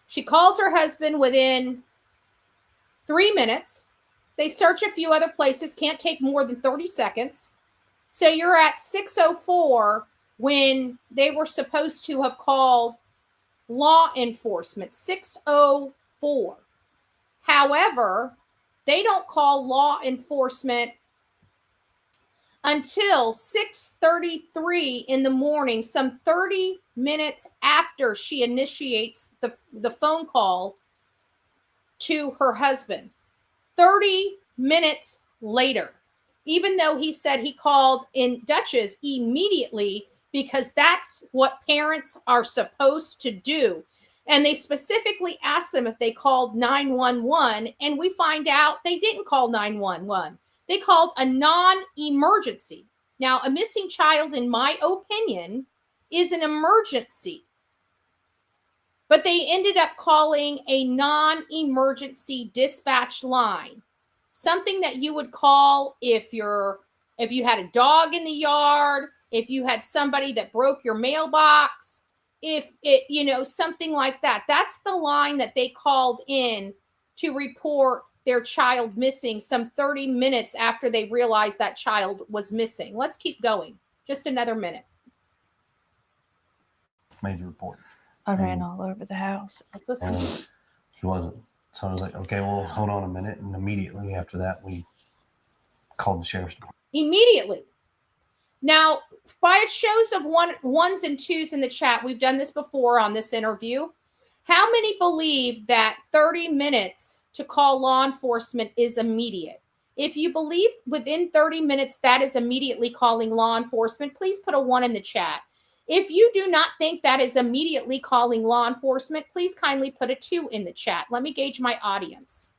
Speaker 3: She calls her husband within 3 minutes. They search a few other places. Can't take more than 30 seconds. So you're at 6:04 when they were supposed to have called law enforcement. 6:04. However, They don't call law enforcement until 6:33 in the morning, some 30 minutes after she initiates the phone call to her husband. 30 minutes later, even though he said he called in Duchess immediately, because that's what parents are supposed to do. And they specifically asked them if they called 911, and we find out they didn't call 911. They called a non-emergency. Now, a missing child, in my opinion, is an emergency. But they ended up calling a non-emergency dispatch line, something that you would call if you had a dog in the yard, if you had somebody that broke your mailbox, if it, something like that. That's the line that they called in to report their child missing some 30 minutes after they realized that child was missing. Let's keep going. Just another minute.
Speaker 13: Made the report.
Speaker 12: I ran all over the house.
Speaker 3: Let's listen.
Speaker 13: And she wasn't. So I was like, okay, well, hold on a minute. And immediately after that, we called the sheriff's department.
Speaker 3: Immediately. Now, by shows of ones and twos in the chat, we've done this before on this interview. How many believe that 30 minutes to call law enforcement is immediate? If you believe within 30 minutes that is immediately calling law enforcement, please put a 1 in the chat. If you do not think that is immediately calling law enforcement, please kindly put a 2 in the chat. Let me gauge my audience.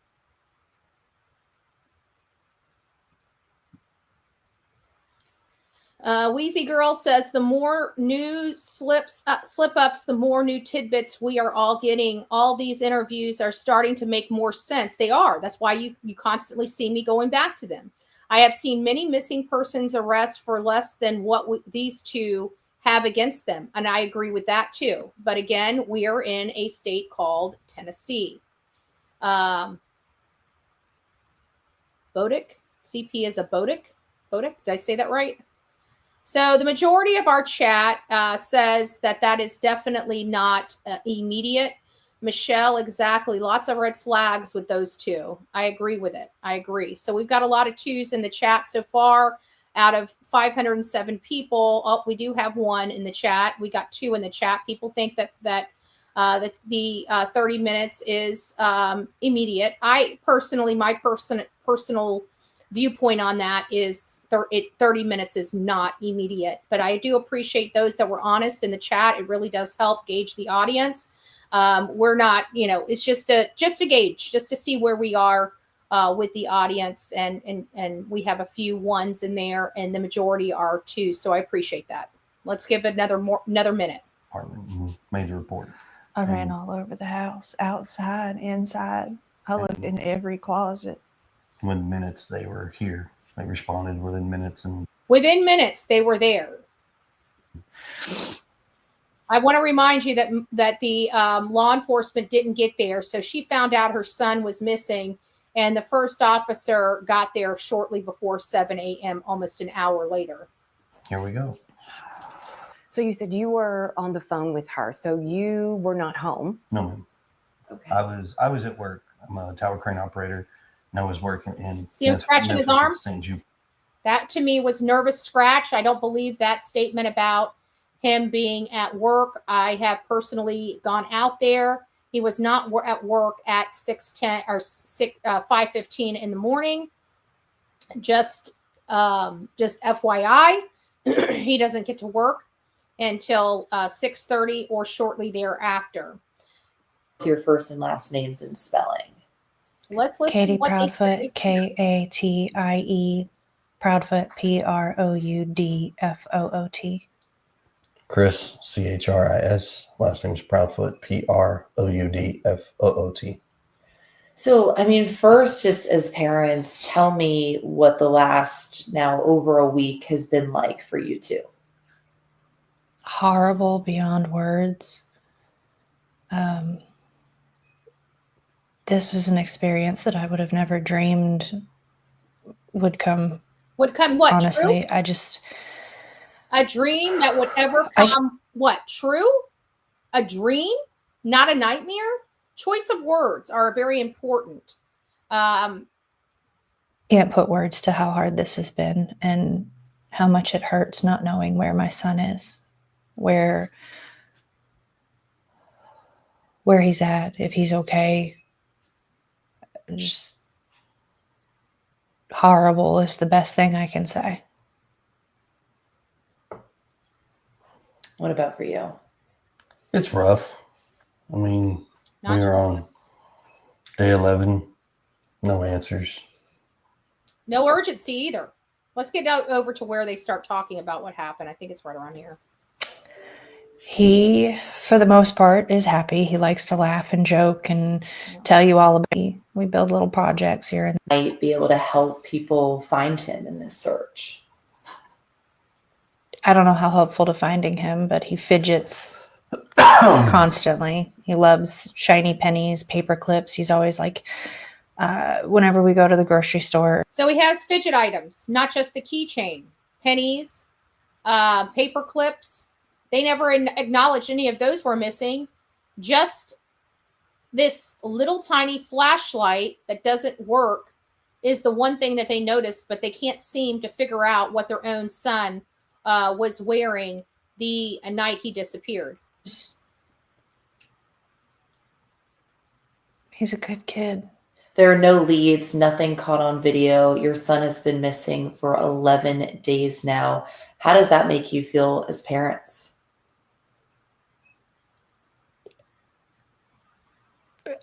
Speaker 3: Wheezy Girl says, the more new slip-ups, the more new tidbits we are all getting. All these interviews are starting to make more sense. They are. That's why you constantly see me going back to them. I have seen many missing persons arrests for less than what these two have against them. And I agree with that too. But again, we are in a state called Tennessee. Bodick, CP is a Bodick. Bodick, did I say that right? So the majority of our chat says that is definitely not immediate. Michelle, exactly. Lots of red flags with those two. I agree with it. I agree. So we've got a lot of 2s in the chat so far. Out of 507 people, we do have 1 in the chat. We got 2 in the chat. People think that the 30 minutes is immediate. I personally, my personal viewpoint on that is 30 minutes is not immediate. But I do appreciate those that were honest in the chat. It really does help gauge the audience. We're not, it's just a gauge, just to see where we are with the audience, and we have a few 1s in there, and the majority are 2. So I appreciate that. Let's give it another minute.
Speaker 13: Made the report.
Speaker 12: I ran all over the house, outside, inside. I looked in every closet.
Speaker 13: Within minutes they were here. They responded within minutes, and
Speaker 3: within minutes they were there. I want to remind you that the law enforcement didn't get there, so she found out her son was missing. And the first officer got there shortly before 7 a.m., almost an hour later.
Speaker 13: Here we go.
Speaker 14: So you said you were on the phone with her. So you were not home?
Speaker 13: No, ma'am. Okay. I was at work. I'm a tower crane operator, and I was working in.
Speaker 3: See him scratching his arm?
Speaker 13: St. Jude.
Speaker 3: That to me was nervous scratch. I don't believe that statement about him being at work. I have personally gone out there. He was not at work at 6:10 or 5:15 in the morning. Just FYI, he doesn't get to work until 6:30 or shortly thereafter.
Speaker 17: Your first and last names and spelling.
Speaker 3: Let's listen
Speaker 12: Katie
Speaker 3: to what
Speaker 12: Proudfoot, Katie, Proudfoot, Proudfoot.
Speaker 13: Chris, Chris, last name's Proudfoot, Proudfoot.
Speaker 17: So, first, just as parents, tell me what the last now over a week has been like for you two.
Speaker 12: Horrible beyond words. This was an experience that I would have never dreamed would come.
Speaker 3: Would come what?
Speaker 12: Honestly,
Speaker 3: true?
Speaker 12: A
Speaker 3: dream that would ever come what? True? A dream? Not a nightmare? Choice of words are very important.
Speaker 12: Can't put words to how hard this has been and how much it hurts not knowing where my son is, where he's at, if he's okay. Just horrible is the best thing I can say.
Speaker 17: What about for you?
Speaker 13: It's rough. I mean, we were on day 11, no answers.
Speaker 3: No urgency either. Let's get over to where they start talking about what happened. I think it's right around here.
Speaker 12: He, for the most part, is happy. He likes to laugh and joke and tell you all about it. We build little projects here and
Speaker 17: might be able to help people find him in this search.
Speaker 12: I don't know how helpful to finding him, but he fidgets constantly. He loves shiny pennies, paper clips. He's always like, whenever we go to the grocery store.
Speaker 3: So he has fidget items, not just the keychain, pennies, paper clips. They never acknowledged any of those were missing. Just this little tiny flashlight that doesn't work is the one thing that they noticed, but they can't seem to figure out what their own son was wearing the night he disappeared.
Speaker 12: He's a good kid.
Speaker 17: There are no leads, nothing caught on video. Your son has been missing for 11 days now. How does that make you feel as parents?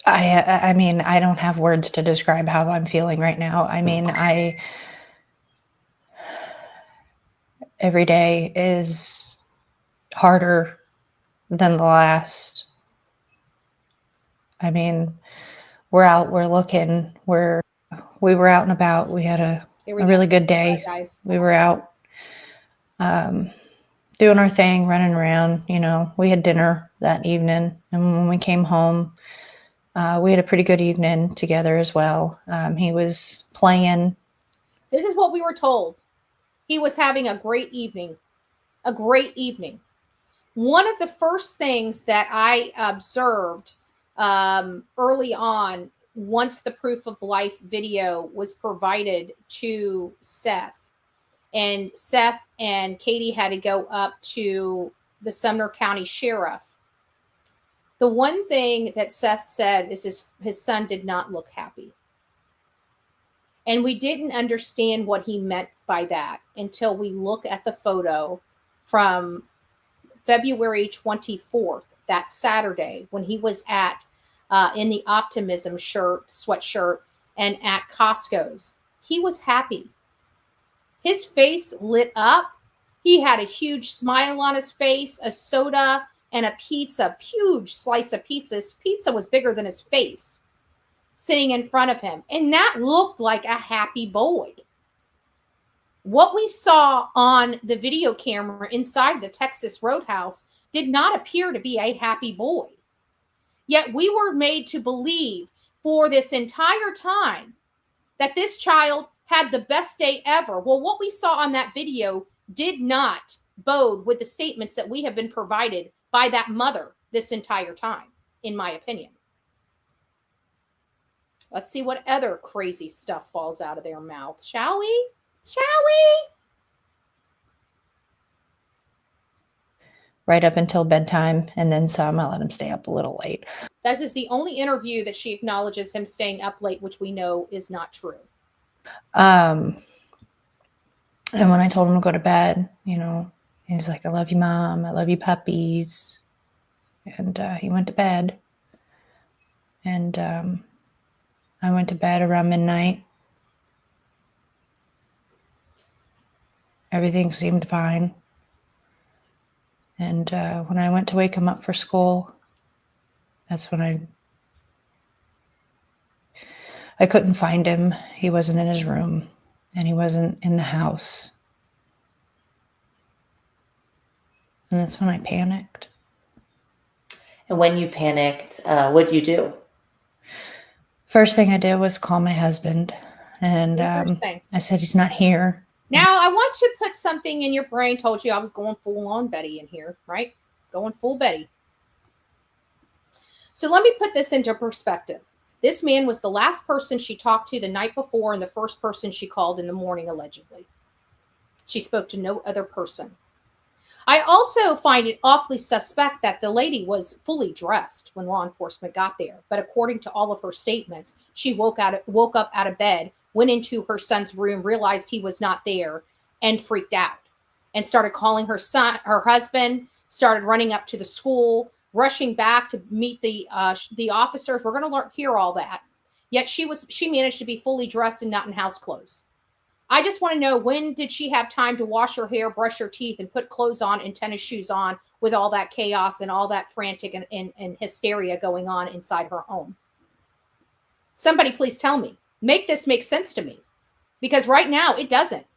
Speaker 12: I mean, I don't have words to describe how I'm feeling right now. I mean, every day is harder than the last. I mean, we're out, we're looking, we were out and about. We had a really good day. We were out doing our thing, running around. You know, we had dinner that evening, and when we came home, we had a pretty good evening together as well. He was playing.
Speaker 3: This is what we were told. He was having a great evening. A great evening. One of the first things that I observed early on, once the proof of life video was provided to Seth, and Seth and Katie had to go up to the Sumner County Sheriff. The one thing that Seth said is his son did not look happy. And we didn't understand what he meant by that until we look at the photo from February 24th, that Saturday, when he was at in the Optimism sweatshirt and at Costco's. He was happy. His face lit up. He had a huge smile on his face, a soda, and a pizza, huge slice of pizza. His pizza was bigger than his face, sitting in front of him. And that looked like a happy boy. What we saw on the video camera inside the Texas Roadhouse did not appear to be a happy boy. Yet we were made to believe for this entire time that this child had the best day ever. Well, what we saw on that video did not bode with the statements that we have been provided by that mother this entire time, in my opinion. Let's see what other crazy stuff falls out of their mouth, shall we? Shall we?
Speaker 12: Right up until bedtime, and then some. I let him stay up a little late.
Speaker 3: This is the only interview that she acknowledges him staying up late, which we know is not true.
Speaker 12: And when I told him to go to bed, you know, he's like, I love you, Mom. I love you, puppies. And he went to bed. And I went to bed around midnight. Everything seemed fine. And when I went to wake him up for school, that's when I couldn't find him. He wasn't in his room, and he wasn't in the house. And that's when I panicked.
Speaker 17: And when you panicked, what did you do?
Speaker 12: First thing I did was call my husband, and I said, he's not here.
Speaker 3: Now, I want to put something in your brain. Told you I was going full on Betty in here, right? Going full Betty. So let me put this into perspective. This man was the last person she talked to the night before and the first person she called in the morning, allegedly. She spoke to no other person. I also find it awfully suspect that the lady was fully dressed when law enforcement got there. But according to all of her statements, she woke up out of bed, went into her son's room, realized he was not there, and freaked out and started calling her husband, started running up to the school, rushing back to meet the officers. We're going to hear all that. Yet she managed to be fully dressed and not in house clothes. I just want to know, when did she have time to wash her hair, brush her teeth, and put clothes on and tennis shoes on with all that chaos and all that frantic and hysteria going on inside her home? Somebody please tell me. Make this make sense to me. Because right now it doesn't.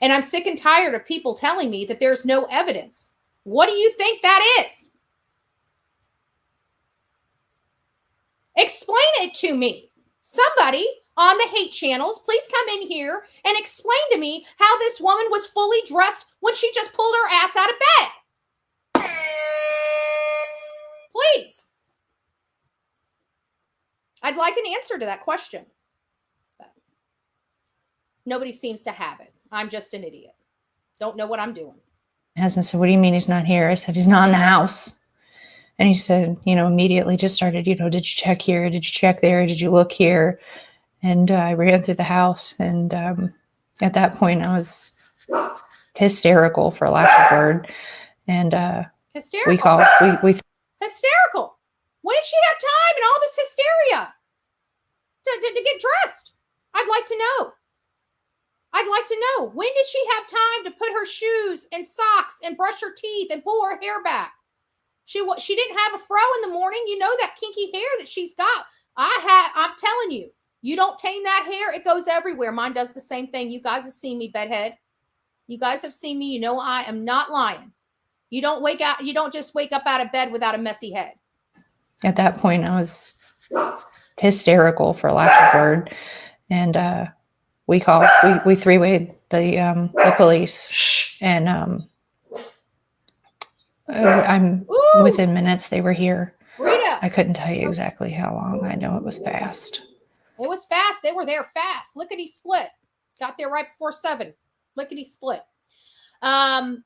Speaker 3: And I'm sick and tired of people telling me that there's no evidence. What do you think that is? Explain it to me. Somebody on the hate channels, please come in here and explain to me how this woman was fully dressed when she just pulled her ass out of bed. Please. I'd like an answer to that question. But nobody seems to have it. I'm just an idiot. Don't know what I'm doing.
Speaker 12: My husband said, "What do you mean he's not here?" I said, "He's not in the house." And he said, immediately just started, did you check here? Did you check there? Did you look here? And I ran through the house. And at that point, I was hysterical, for lack of a word. And
Speaker 3: Hysterical?
Speaker 12: we called. We
Speaker 3: Hysterical. When did she have time and all this hysteria to get dressed? I'd like to know. I'd like to know. When did she have time to put her shoes and socks and brush her teeth and pull her hair back? She didn't have a fro in the morning. You know that kinky hair that she's got. I'm telling you, you don't tame that hair, it goes everywhere. Mine does the same thing. You guys have seen me, bedhead. You guys have seen me. You know I am not lying. You don't just wake up out of bed without a messy head.
Speaker 12: At that point, I was hysterical, for lack of a word. And we called. We three-wayed the police. And within minutes they were here.
Speaker 3: Rita.
Speaker 12: I couldn't tell you exactly how long. I know it was fast.
Speaker 3: It was fast. They were there fast. Lickety split. Got there right before 7. Lickety split. I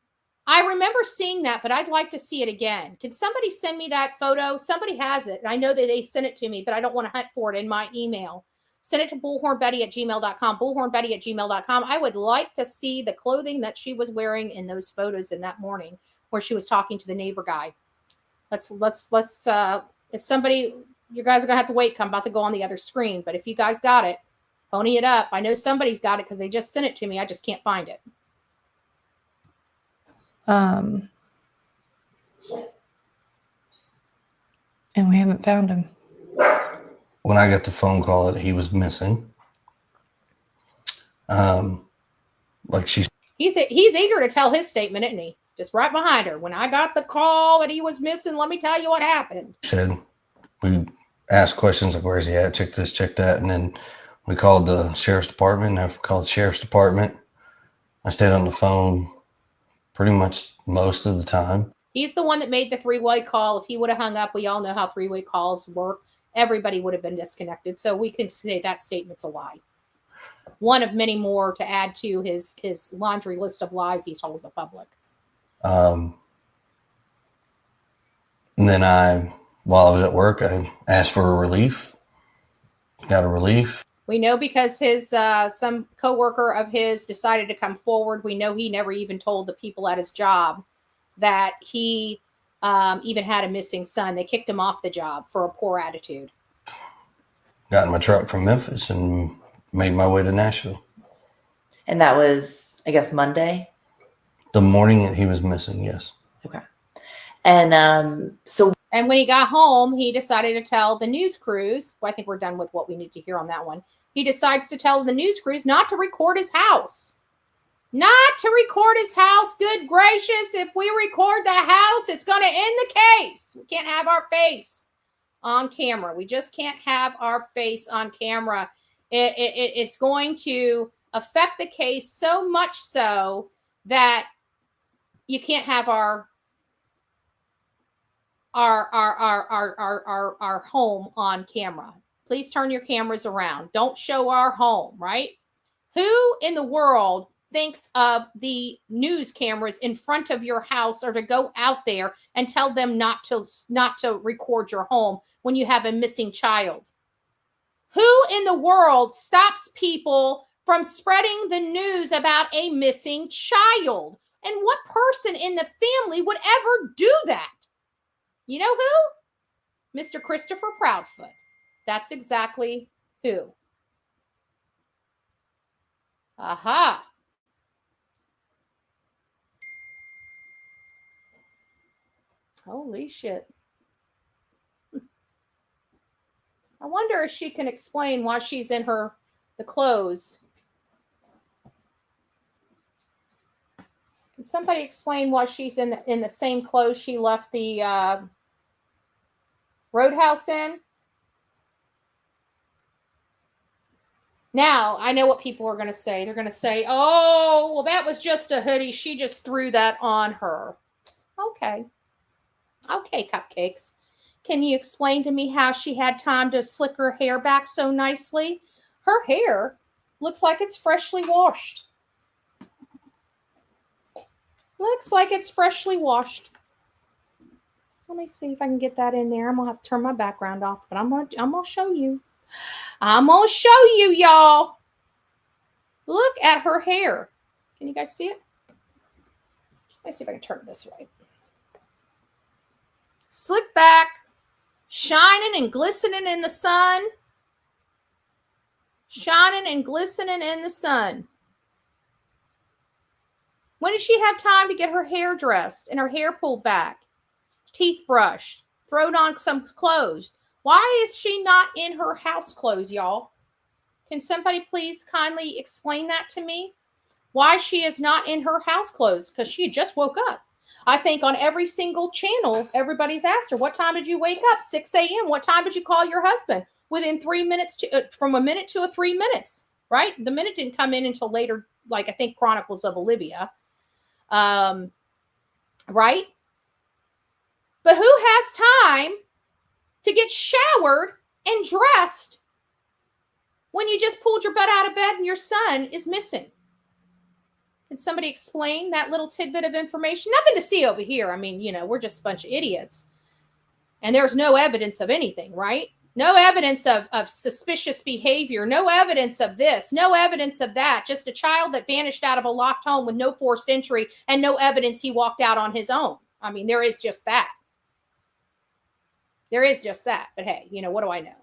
Speaker 3: remember seeing that, but I'd like to see it again. Can somebody send me that photo? Somebody has it. I know that they sent it to me, but I don't want to hunt for it in my email. Send it to bullhornbetty@gmail.com, bullhornbetty@gmail.com. I would like to see the clothing that she was wearing in those photos in that morning where she was talking to the neighbor guy. Let's if somebody, you guys are going to have to wait. I'm about to go on the other screen, but if you guys got it, pony it up. I know somebody's got it because they just sent it to me. I just can't find it.
Speaker 12: And we haven't found him.
Speaker 13: When I got the phone call that he was missing,
Speaker 3: he's eager to tell his statement, isn't he? Just right behind her. When I got the call that he was missing, let me tell you what happened.
Speaker 13: Said, we asked questions like, where's he at? Check this, check that. And then we called the sheriff's department. I called the sheriff's department. I stayed on the phone pretty much most of the time.
Speaker 3: He's the one that made the 3-way call. If he would have hung up, we all know how 3-way calls work. Everybody would have been disconnected. So we can say that statement's a lie. One of many more to add to his laundry list of lies he's told the public.
Speaker 13: And then while I was at work, I asked for a relief. Got a relief.
Speaker 3: We know because his some coworker of his decided to come forward. We know he never even told the people at his job that he even had a missing son. They kicked him off the job for a poor attitude.
Speaker 13: Got in my truck from Memphis and made my way to Nashville.
Speaker 17: And that was, I guess, Monday?
Speaker 13: The morning that he was missing, yes.
Speaker 17: Okay. And
Speaker 3: And when he got home, he decided to tell the news crews, well, I think we're done with what we need to hear on that one. He decides to tell the news crews not to record his house. Not to record his house. Good gracious. If we record the house, it's going to end the case. We can't have our face on camera. We just can't have our face on camera. It's going to affect the case so much so that you can't have our home on camera. please turn your cameras around. Don't show our home, right? Who in the world thinks of the news cameras in front of your house or to go out there and tell them not to record your home when you have a missing child? Who in the world stops people from spreading the news about a missing child? And what person in the family would ever do that? You know who? Mr. Christopher Proudfoot. That's exactly who. Aha. Holy shit. I wonder if she can explain why she's in the clothes. Can somebody explain why she's in the same clothes she left the roadhouse in? Now, I know what people are going to say. They're going to say, oh, well, that was just a hoodie. She just threw that on her. Okay. Okay, cupcakes. Can you explain to me how she had time to slick her hair back so nicely? Her hair looks like it's freshly washed. Looks like it's freshly washed. Let me see if I can get that in there. I'm going to have to turn my background off, but I'm going to show you. I'm going to show you, y'all. Look at her hair. Can you guys see it? Let me see if I can turn it this way. Slick back, shining and glistening in the sun. Shining and glistening in the sun. When did she have time to get her hair dressed and her hair pulled back? Teeth brushed, thrown on some clothes. Why is she not in her house clothes, y'all? Can somebody please kindly explain that to me? Why she is not in her house clothes? Because she just woke up. I think on every single channel, everybody's asked her, what time did you wake up? 6 a.m. What time did you call your husband? Within 3 minutes, from a minute to 3 minutes, right? The minute didn't come in until later, like I think Chronicles of Olivia. Right? But who has time to get showered and dressed when you just pulled your butt out of bed and your son is missing? Can somebody explain that little tidbit of information? Nothing to see over here. I mean, we're just a bunch of idiots. And there's no evidence of anything, right? No evidence of suspicious behavior. No evidence of this. No evidence of that. Just a child that vanished out of a locked home with no forced entry and no evidence he walked out on his own. I mean, there is just that. There is just that. But hey, what do I know?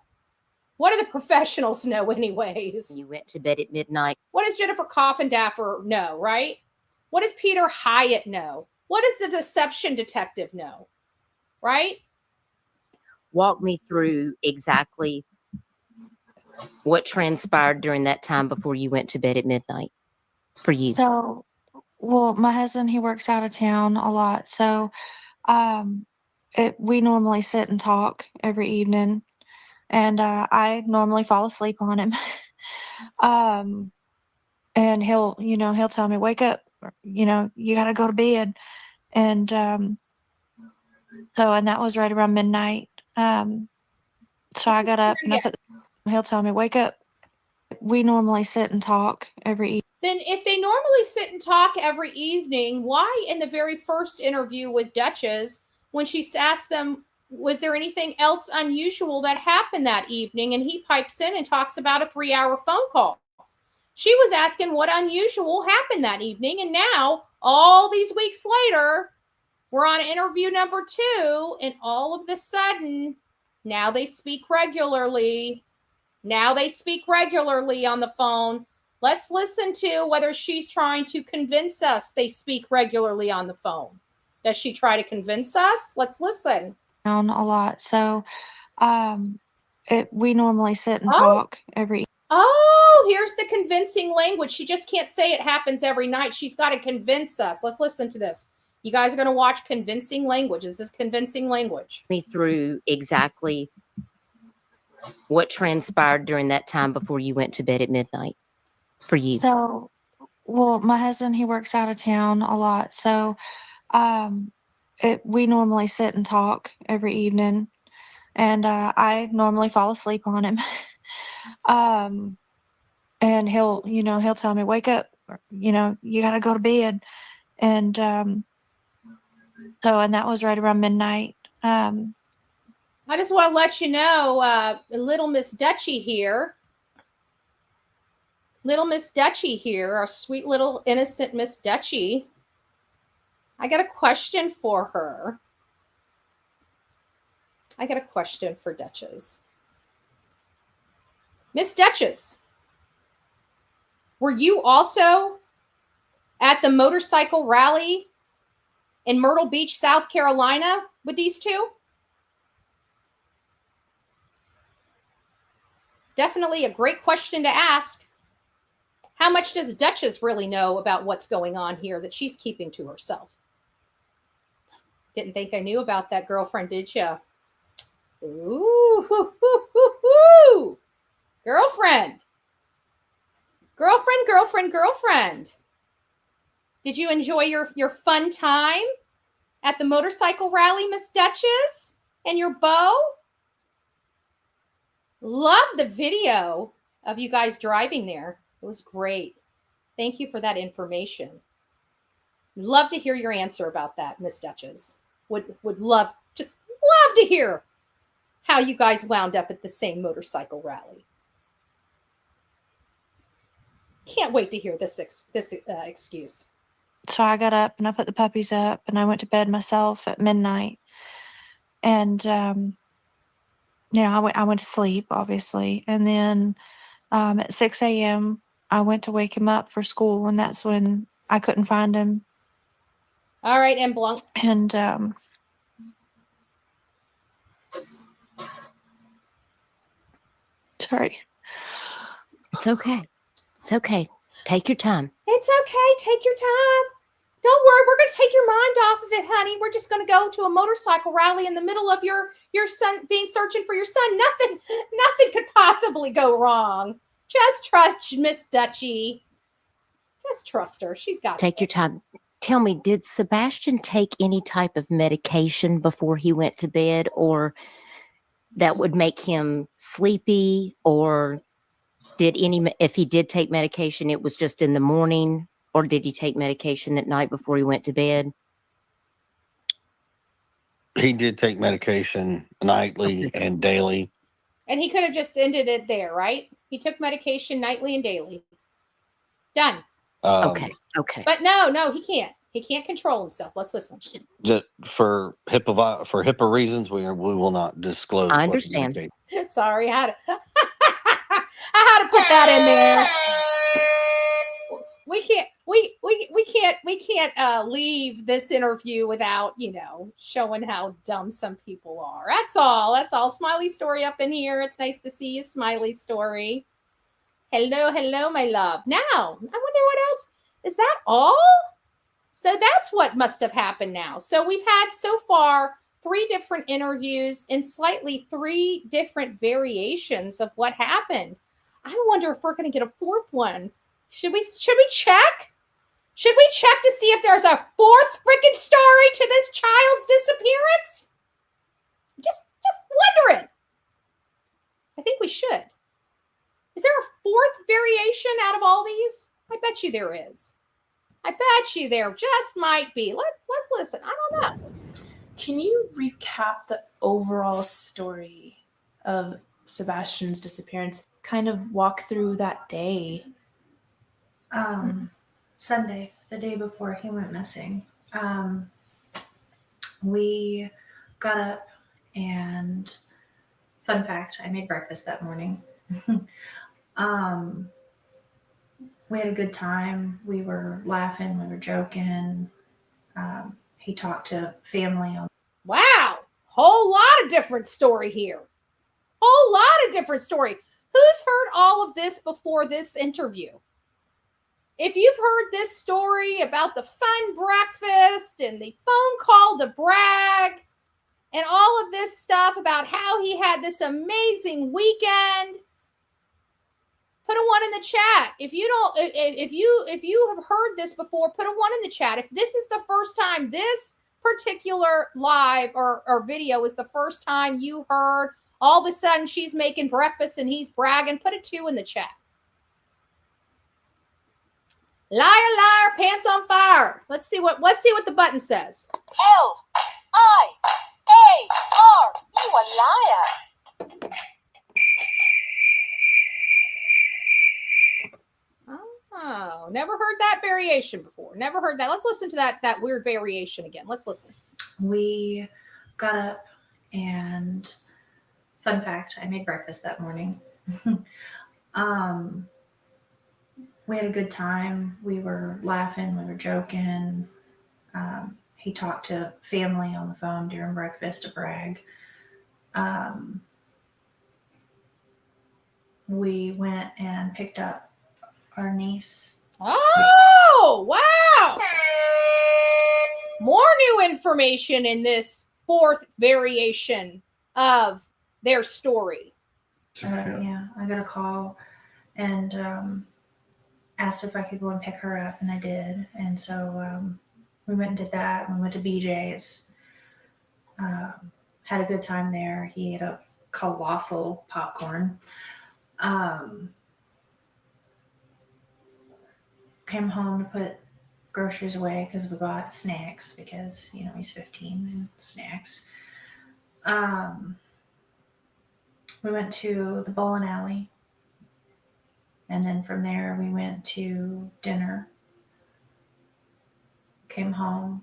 Speaker 3: What do the professionals know anyways?
Speaker 11: You went to bed at midnight.
Speaker 3: What does Jennifer Coffindaffer know, right? What does Peter Hyatt know? What does the deception detective know, right?
Speaker 11: Walk me through exactly what transpired during that time before you went to bed at midnight for you.
Speaker 18: So, well, my husband, he works out of town a lot. So we normally sit and talk every evening. And I normally fall asleep on him. And he'll tell me, wake up, you got to go to bed. And and that was right around midnight. So I got up and he'll tell me, wake up. We normally sit and talk every evening.
Speaker 3: Then if they normally sit and talk every evening, why in the very first interview with Duchess, when she asked them, was there anything else unusual that happened that evening? And he pipes in and talks about a 3-hour phone call. She was asking what unusual happened that evening. And now, all these weeks later, we're on interview number 2. And all of a sudden, now they speak regularly. Now they speak regularly on the phone. Let's listen to whether she's trying to convince us they speak regularly on the phone. Does she try to convince us? Let's listen.
Speaker 18: A lot. So we normally sit and talk every.
Speaker 3: Oh, here's the convincing language. She just can't say it happens every night. She's got to convince us. Let's listen to this. You guys are going to watch convincing language. This is convincing language.
Speaker 11: Me through exactly what transpired during that time before you went to bed at midnight for you.
Speaker 18: So, well, my husband, he works out of town a lot. So we normally sit and talk every evening. and I normally fall asleep on him. And he'll tell me, wake up, you got to go to bed. And and that was right around midnight.
Speaker 3: I just want to let you know, little Miss Duchy here. Little Miss Duchy here, our sweet little innocent Miss Duchy. I got a question for her. I got a question for Duchess. Miss Duchess, were you also at the motorcycle rally in Myrtle Beach, South Carolina with these two? Definitely a great question to ask. How much does Duchess really know about what's going on here that she's keeping to herself? Didn't think I knew about that, girlfriend, did you? Ooh, hoo, hoo, hoo, hoo. Girlfriend. Girlfriend. Did you enjoy your fun time at the motorcycle rally, Miss Duchess, and your beau? Love the video of you guys driving there. It was great. Thank you for that information. Love to hear your answer about that, Miss Duchess. Would love to hear how you guys wound up at the same motorcycle rally. Can't wait to hear this excuse.
Speaker 18: So I got up and I put the puppies up and I went to bed myself at midnight. And, I went to sleep, obviously. And then at 6 a.m., I went to wake him up for school. And that's when I couldn't find him.
Speaker 3: All right, and Blanc.
Speaker 18: And sorry.
Speaker 11: It's okay. It's okay. Take your time.
Speaker 3: It's okay. Take your time. Don't worry. We're going to take your mind off of it, honey. We're just going to go to a motorcycle rally in the middle of your son searching for your son. Nothing could possibly go wrong. Just trust Miss Duchy. Just trust her. She's got
Speaker 11: Take your time. Tell me, did Sebastian take any type of medication before he went to bed, or that would make him sleepy, or if he did take medication, it was just in the morning, or did he take medication at night before he went to bed?
Speaker 13: He did take medication nightly and daily.
Speaker 3: And he could have just ended it there, right? He took medication nightly and daily. Done.
Speaker 11: Okay.
Speaker 3: But no, he can't. He can't control himself. Let's listen.
Speaker 13: For HIPAA reasons, we will not disclose.
Speaker 11: I understand.
Speaker 3: Sorry, I had to put that in there. We can't leave this interview without, showing how dumb some people are. That's all. Smiley Story up in here. It's nice to see you, Smiley Story. Hello, my love. Now, I wonder what else. Is that all? So that's what must have happened now. So we've had so far 3 different interviews and slightly 3 different variations of what happened. I wonder if we're going to get a 4th one. Should we check? Should we check to see if there's a 4th freaking story to this child's disappearance? Just wondering. I think we should. Is there a 4th variation out of all these? I bet you there is. I bet you there just might be. Let's listen. I don't know.
Speaker 19: Can you recap the overall story of Sebastian's disappearance? Kind of walk through that day.
Speaker 12: Sunday, the day before he went missing. We got up and, fun fact, I made breakfast that morning. We had a good time. We were laughing. We were joking. He talked to family.
Speaker 3: Wow. Whole lot of different story here. Whole lot of different story. Who's heard all of this before this interview? If you've heard this story about the fun breakfast and the phone call to brag and all of this stuff about how he had this amazing weekend, put a 1 in the chat. If you have heard this before, put a 1 in the chat. If this is the first time this particular live or video was the first time you heard all of a sudden she's making breakfast and he's bragging? Put a 2 in the chat. Liar, liar, pants on fire. Let's see what the button says.
Speaker 20: L-I-A-R. You a liar.
Speaker 3: Oh, never heard that variation before. Never heard that. Let's listen to that weird variation again. Let's listen.
Speaker 12: We got up and, fun fact, I made breakfast that morning. We had a good time. We were laughing. We were joking. He talked to family on the phone during breakfast to brag. We went and picked up our niece.
Speaker 3: Oh, wow. More new information in this 4th variation of their story.
Speaker 12: I got a call and asked if I could go and pick her up, and I did. And so we went and did that. We went to BJ's. Had a good time there. He ate a colossal popcorn. Came home to put groceries away because we bought snacks because, he's 15 and snacks. We went to the bowling alley. And then from there, we went to dinner. Came home.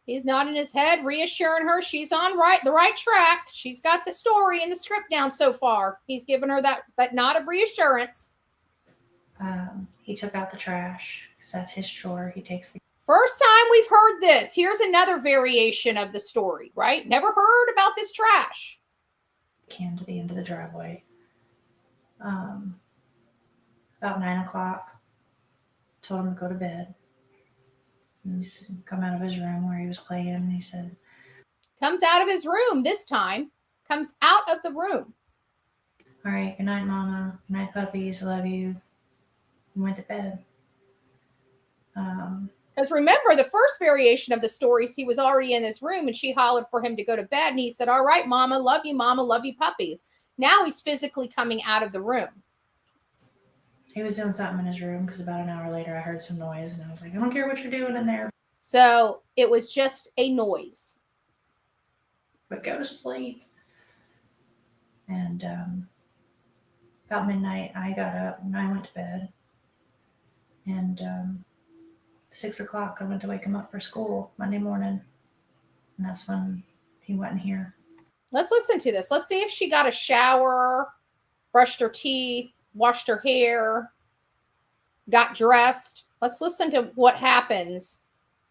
Speaker 3: He's nodding his head, reassuring her she's on the right track. She's got the story and the script down so far. He's given her that nod of reassurance.
Speaker 12: He took out the trash because that's his chore. He takes the...
Speaker 3: First time we've heard this. Here's another variation of the story, right? Never heard about this trash.
Speaker 12: Can to the end of the driveway. About 9 o'clock, told him to go to bed. He's come out of his room where he was playing, and he said...
Speaker 3: Comes out of his room this time. Comes out of the room.
Speaker 12: All right, good night, Mama. Good night, puppies. Love you. And went to bed.
Speaker 3: Because remember, the first variation of the stories, he was already in his room, and she hollered for him to go to bed, and he said, all right, Mama, love you, puppies. Now he's physically coming out of the room.
Speaker 12: He was doing something in his room because about an hour later I heard some noise and I was like, I don't care what you're doing in there.
Speaker 3: So it was just a noise.
Speaker 12: But go to sleep. And about midnight I got up and I went to bed. And 6 o'clock I went to wake him up for school Monday morning. And that's when he went in here.
Speaker 3: Let's listen to this. Let's see if she got a shower, brushed her teeth, washed her hair, got dressed. Let's listen to what happens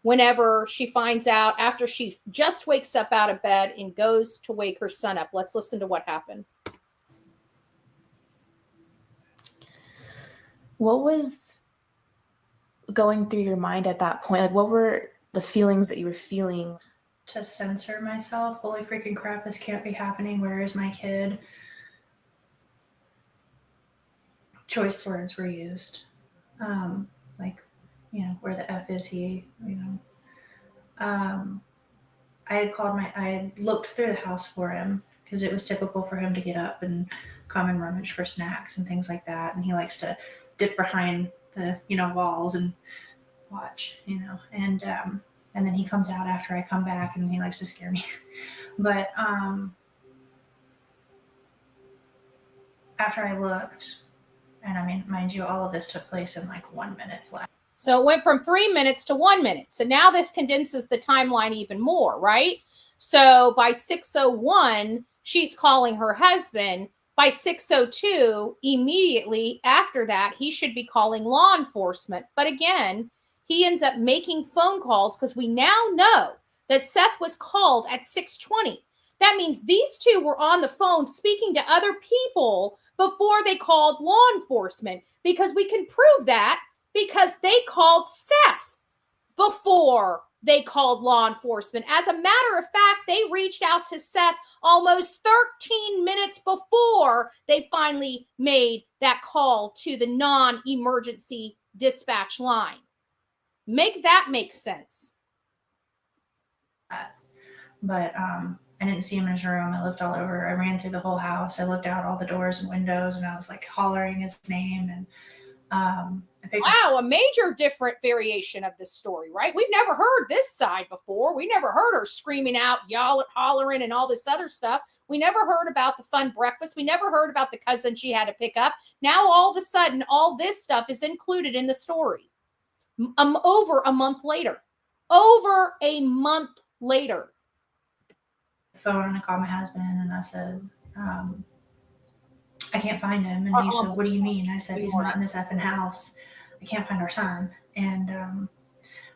Speaker 3: whenever she finds out after she just wakes up out of bed and goes to wake her son up. Let's listen to what happened.
Speaker 19: What was going through your mind at that point? Like, what were the feelings that you were feeling?
Speaker 12: To censor myself. Holy freaking crap, this can't be happening. Where is my kid? Choice words were used. Where the F is he, I had looked through the house for him because it was typical for him to get up and come and rummage for snacks and things like that. And he likes to dip behind the, walls and watch, and then he comes out after I come back and he likes to scare me. But after I looked, and mind you, all of this took place in like 1 minute flat.
Speaker 3: So it went from 3 minutes to 1 minute. So now this condenses the timeline even more, right? So by 6:01, she's calling her husband. By 6:02, immediately after that, he should be calling law enforcement. But again, he ends up making phone calls because we now know that Seth was called at 6:20. That means these two were on the phone speaking to other people before they called law enforcement, because we can prove that because they called Seth before they called law enforcement. As a matter of fact, they reached out to Seth almost 13 minutes before they finally made that call to the non-emergency dispatch line. Make that make sense.
Speaker 12: but I didn't see him in his room. I looked all over. I ran through the whole house. I looked out all the doors and windows, and I was like hollering his name. And I picked
Speaker 3: Wow, a major different variation of this story, right? We've never heard this side before. We never heard her screaming out, hollering, and all this other stuff. We never heard about the fun breakfast. We never heard about the cousin she had to pick up. Now, all of a sudden, all this stuff is included in the story. Over a month later. Over a month later.
Speaker 12: phone and I called my husband and I said, I can't find him. And he said, what do you mean? I said, he's not in this effing house. I can't find our son. And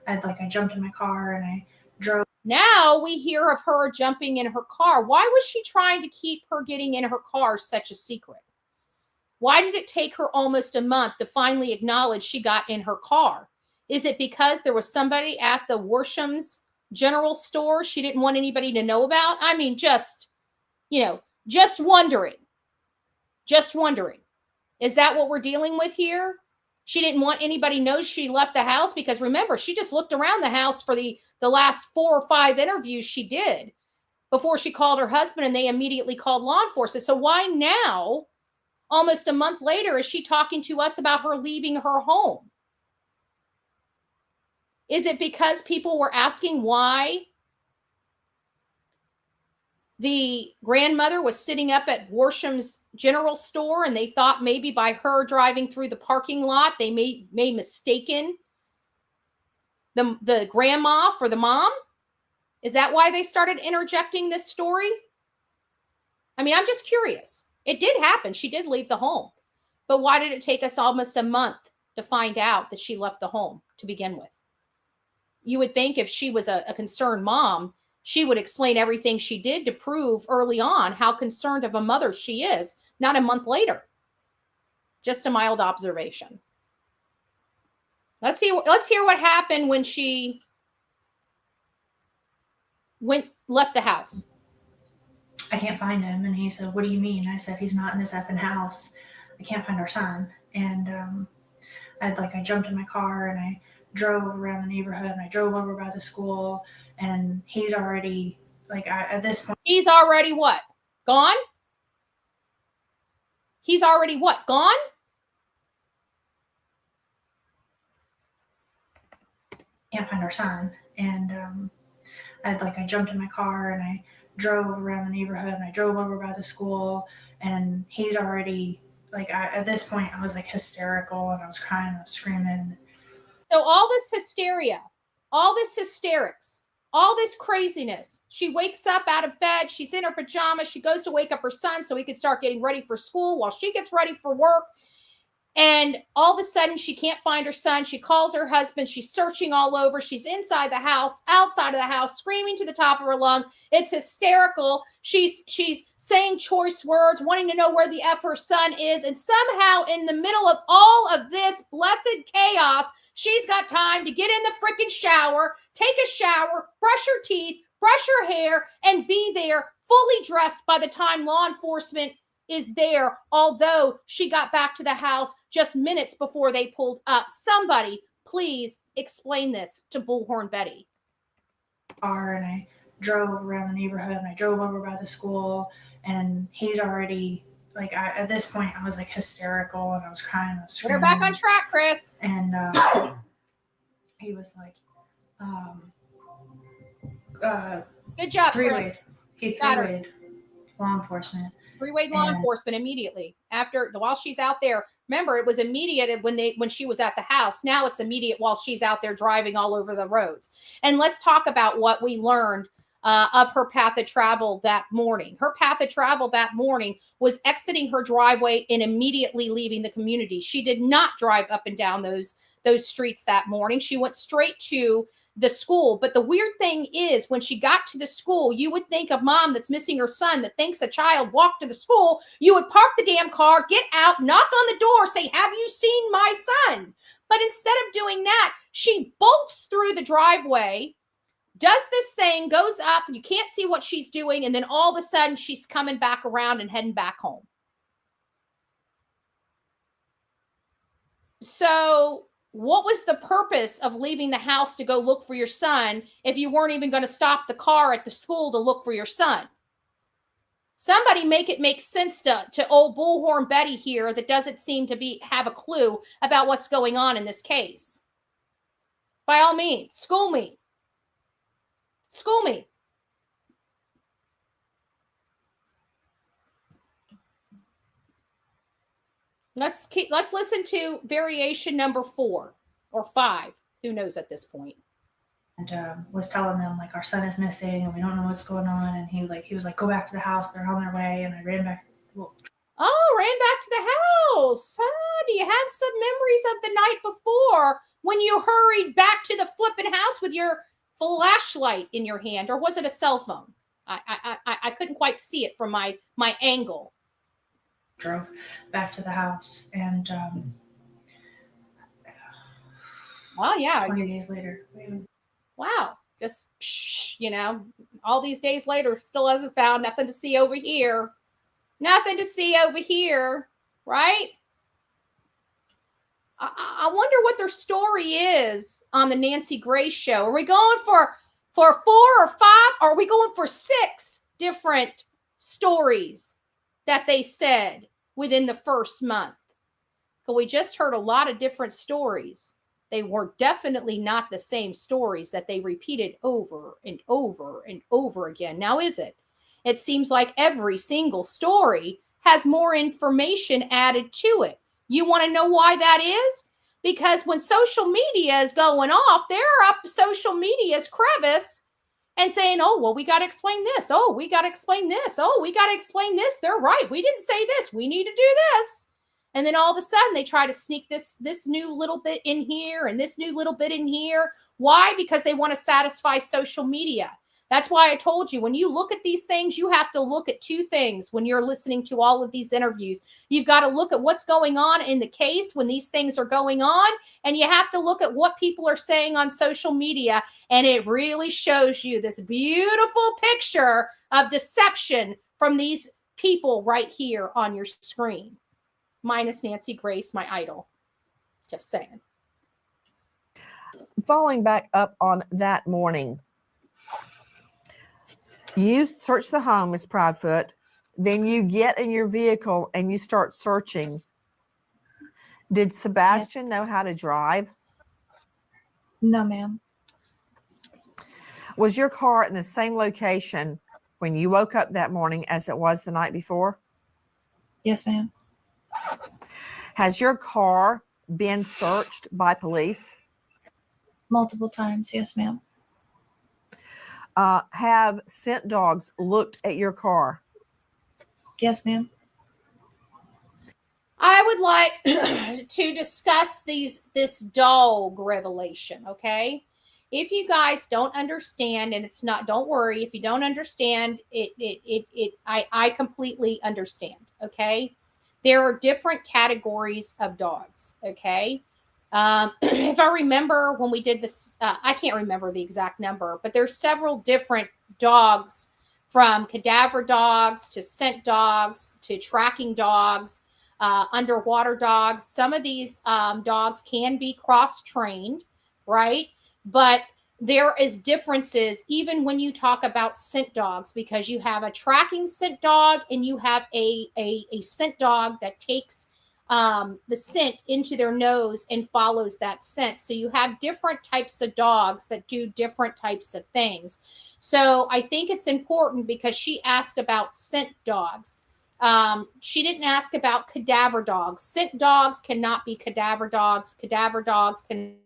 Speaker 12: I jumped in my car and I drove.
Speaker 3: Now we hear of her jumping in her car. Why was she trying to keep her getting in her car such a secret? Why did it take her almost a month to finally acknowledge she got in her car? Is it because there was somebody at the Worsham's general store she didn't want anybody to know about? I mean, just wondering. Just wondering. Is that what we're dealing with here? She didn't want anybody to know she left the house because remember, she just looked around the house for the last 4 or 5 interviews she did before she called her husband and they immediately called law enforcement. So why now, almost a month later, is she talking to us about her leaving her home? Is it because people were asking why the grandmother was sitting up at Worsham's general store and they thought maybe by her driving through the parking lot, they may mistaken the grandma for the mom? Is that why they started interjecting this story? I mean, I'm just curious. It did happen. She did leave the home. But why did it take us almost a month to find out that she left the home to begin with? You would think if she was a concerned mom, she would explain everything she did to prove early on how concerned of a mother she is, not a month later. Just a mild observation. Let's hear what happened when she left the house.
Speaker 12: I can't find him. And he said, what do you mean? I said, he's not in this effing house. I can't find our son. And I jumped in my car and I drove around the neighborhood and I drove over by the school and he's already at this point.
Speaker 3: He's already what? Gone? He's already what? Gone?
Speaker 12: Can't find our son. And I jumped in my car and I drove around the neighborhood and I drove over by the school and he's already at this point I was hysterical and I was crying, I was screaming.
Speaker 3: So all this hysteria, all this hysterics, all this craziness. She wakes up out of bed. She's in her pajamas. She goes to wake up her son so he can start getting ready for school while she gets ready for work. And all of a sudden, she can't find her son. She calls her husband. She's searching all over. She's inside the house, outside of the house, screaming to the top of her lung. It's hysterical. She's saying choice words, wanting to know where the F her son is. And somehow, in the middle of all of this blessed chaos, she's got time to get in the freaking shower, take a shower, brush her teeth, brush her hair, and be there fully dressed by the time law enforcement is there, although she got back to the house just minutes before they pulled up. Somebody, please explain this to Bullhorn Betty.
Speaker 12: And I drove around the neighborhood and I drove over by the school and he's already at this point I was hysterical and I was crying, I was screaming.
Speaker 3: We're back on track, Chris.
Speaker 12: And he was
Speaker 3: good job,
Speaker 12: Chris. He
Speaker 3: got her.
Speaker 12: Law enforcement.
Speaker 3: Three-way law enforcement immediately while she's out there. Remember, it was immediate when she was at the house. Now it's immediate while she's out there driving all over the roads. And let's talk about what we learned of her path of travel that morning. Her path of travel that morning was exiting her driveway and immediately leaving the community. She did not drive up and down those streets that morning. She went straight to the school. But the weird thing is when she got to the school, you would think of mom that's missing her son that thinks a child walked to the school. You would park the damn car, get out, knock on the door, say, have you seen my son? But instead of doing that, she bolts through the driveway, does this thing, goes up, you can't see what she's doing, and then all of a sudden she's coming back around and heading back home. So what was the purpose of leaving the house to go look for your son if you weren't even going to stop the car at the school to look for your son? Somebody make it make sense to old Bullhorn Betty here that doesn't seem to have a clue about what's going on in this case. By all means, school me. School me. Let's listen to variation number 4 or 5. Who knows at this point?
Speaker 12: And was telling them like our son is missing and we don't know what's going on. And he was like, go back to the house. They're on their way. And I ran back.
Speaker 3: Oh, ran back to the house. Do you have some memories of the night before when you hurried back to the flipping house with your flashlight in your hand, or was it a cell phone? I couldn't quite see it from my angle.
Speaker 12: Drove back to the house, and
Speaker 3: well, yeah,
Speaker 12: 20 days later.
Speaker 3: Wow, just all these days later, still hasn't found nothing to see over here. Nothing to see over here, right? I wonder what their story is on the Nancy Grace show. Are we going for 4 or 5? Or are we going for 6 different stories that they said within the first month? Because we just heard a lot of different stories. They were definitely not the same stories that they repeated over and over and over again. Now, is it? It seems like every single story has more information added to it. You want to know why that is? Because when social media is going off, they're up social media's crevice and saying, oh, well, we got to explain this. Oh, we got to explain this. Oh, we got to explain this. They're right. We didn't say this. We need to do this. And then all of a sudden they try to sneak this new little bit in here and this new little bit in here. Why? Because they want to satisfy social media. That's why I told you, when you look at these things, you have to look at 2 things when you're listening to all of these interviews. You've got to look at what's going on in the case when these things are going on, and you have to look at what people are saying on social media, and it really shows you this beautiful picture of deception from these people right here on your screen. Minus Nancy Grace, my idol. Just saying.
Speaker 21: Following back up on that morning, you search the home, Miss Proudfoot. Then you get in your vehicle and you start searching. Did Sebastian know how to drive?
Speaker 12: No, ma'am.
Speaker 21: Was your car in the same location when you woke up that morning as it was the night before?
Speaker 12: Yes, ma'am.
Speaker 21: Has your car been searched by police?
Speaker 12: Multiple times. Yes, ma'am.
Speaker 21: Have scent dogs looked at your car?
Speaker 12: Yes, ma'am.
Speaker 3: I would like to discuss this dog revelation, okay? If you guys don't understand, and it's not, don't worry. If you don't understand, I completely understand, okay? There are different categories of dogs, okay? If I remember when we did this, I can't remember the exact number, but there's several different dogs, from cadaver dogs to scent dogs to tracking dogs, underwater dogs. Some of these dogs can be cross-trained, right? But there is differences even when you talk about scent dogs, because you have a tracking scent dog and you have a scent dog that takes the scent into their nose and follows that scent. So you have different types of dogs that do different types of things. So I think it's important, because she asked about scent dogs. She didn't ask about cadaver dogs. Scent dogs cannot be cadaver dogs. Cadaver dogs can be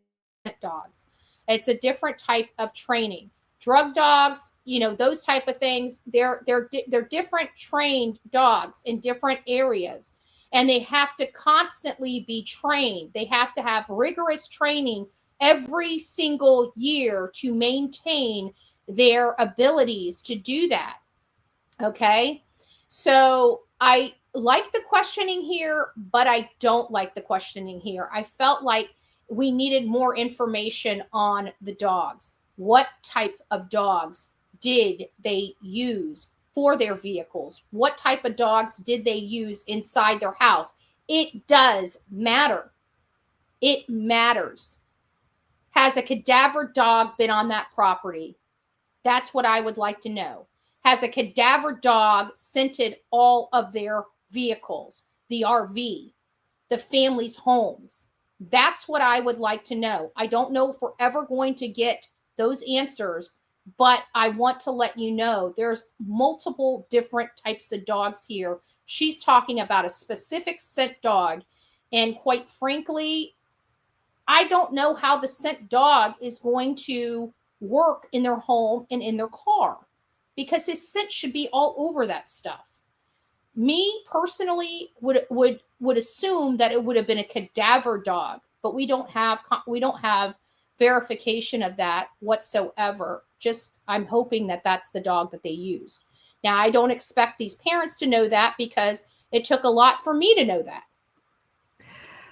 Speaker 3: scent dogs. It's a different type of training. Drug dogs, those type of things, they're different trained dogs in different areas. And they have to constantly be trained. They have to have rigorous training every single year to maintain their abilities to do that. Okay? So I like the questioning here, but I don't like the questioning here. I felt like we needed more information on the dogs. What type of dogs did they use for their vehicles? What type of dogs did they use inside their house? It does matter. It matters. Has a cadaver dog been on that property? That's what I would like to know. Has a cadaver dog scented all of their vehicles, the RV, the family's homes? That's what I would like to know. I don't know if we're ever going to get those answers, but I want to let you know there's multiple different types of dogs here. She's talking about a specific scent dog. And quite frankly, I don't know how the scent dog is going to work in their home and in their car, because his scent should be all over that stuff. Me personally would assume that it would have been a cadaver dog, but we don't have verification of that whatsoever. Just I'm hoping that that's the dog that they used. Now, I don't expect these parents to know that, because it took a lot for me to know that.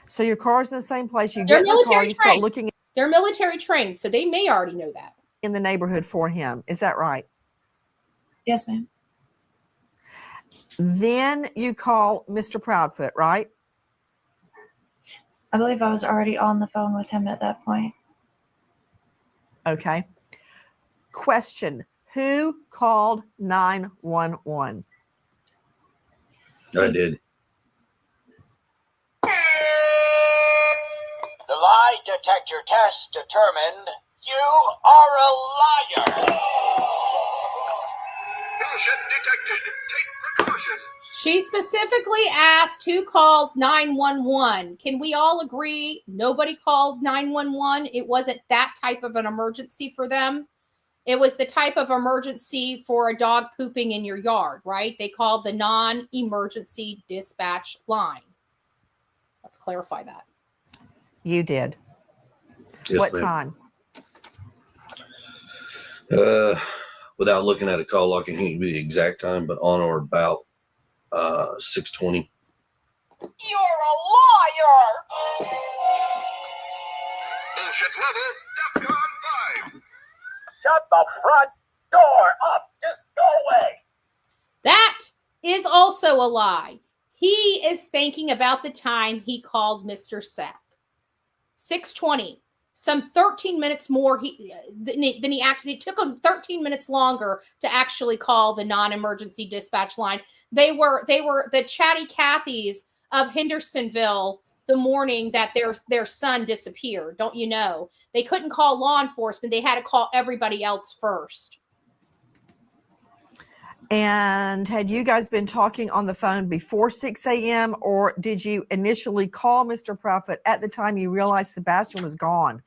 Speaker 21: So your car's in the same place. You
Speaker 3: They're
Speaker 21: get in the car,
Speaker 3: military
Speaker 21: you start
Speaker 3: trained.
Speaker 21: looking
Speaker 3: They're military trained, so they may already know that.
Speaker 21: in the neighborhood for him. Is that right?
Speaker 18: Yes, ma'am.
Speaker 21: Then you call Mr. Proudfoot, right?
Speaker 18: I believe I was already on the phone with him at that point.
Speaker 21: Okay. Question: who called 911?
Speaker 4: I did.
Speaker 22: The lie detector test determined you are a liar. Bullshit detected. Take precautions.
Speaker 3: She specifically asked who called 911. Can we all agree nobody called 911? It wasn't that type of an emergency for them. It was the type of emergency for a dog pooping in your yard, right? They called the non-emergency dispatch line. Let's clarify that.
Speaker 21: You did.
Speaker 4: Yes,
Speaker 21: What
Speaker 4: ma'am.
Speaker 21: time?
Speaker 4: Without looking at a call log, I can't give you the exact time, but on or about 6:20.
Speaker 22: You're a liar. Bullshit level, DEFCON 5. Shut the front door up. Just go away.
Speaker 3: That is also a lie. He is thinking about the time he called Mr. Seth. 6:20. Some 13 minutes more than he actually took him 13 minutes longer to actually call the non-emergency dispatch line. They were the chatty Cathys of Hendersonville the morning that their son disappeared. Don't you know? They couldn't call law enforcement. They had to call everybody else first.
Speaker 21: And had you guys been talking on the phone before 6 a.m. or did you initially call Mr. Proudfoot at the time you realized Sebastian was gone?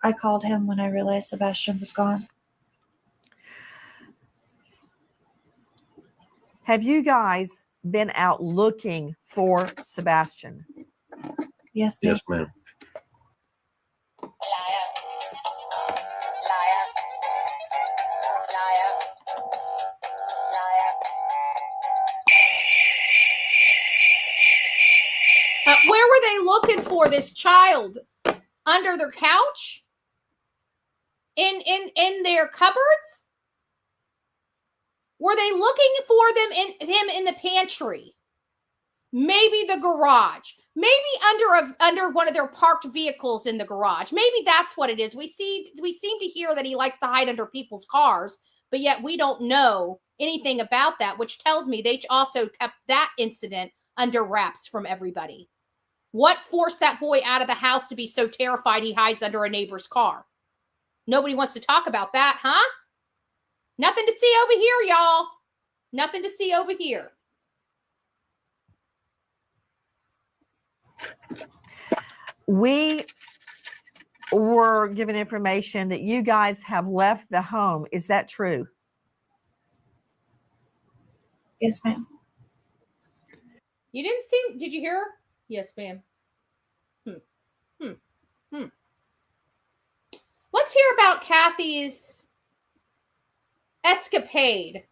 Speaker 18: I called him when I realized Sebastian was gone.
Speaker 21: Have you guys been out looking for Sebastian?
Speaker 18: Yes, ma'am.
Speaker 4: Yes, ma'am.
Speaker 3: Where were they looking for this child? Under their couch? In their cupboards? Were they looking for him in the pantry? Maybe the garage. Maybe under one of their parked vehicles in the garage. Maybe that's what it is. We seem to hear that he likes to hide under people's cars, but yet we don't know anything about that, which tells me they also kept that incident under wraps from everybody. What forced that boy out of the house to be so terrified he hides under a neighbor's car? Nobody wants to talk about that, huh? Nothing to see over here, y'all. Nothing to see over here.
Speaker 21: We were given information that you guys have left the home. Is that true?
Speaker 18: Yes, ma'am.
Speaker 3: You didn't see, did you hear? Yes, ma'am. Let's hear about Kathy's escapade.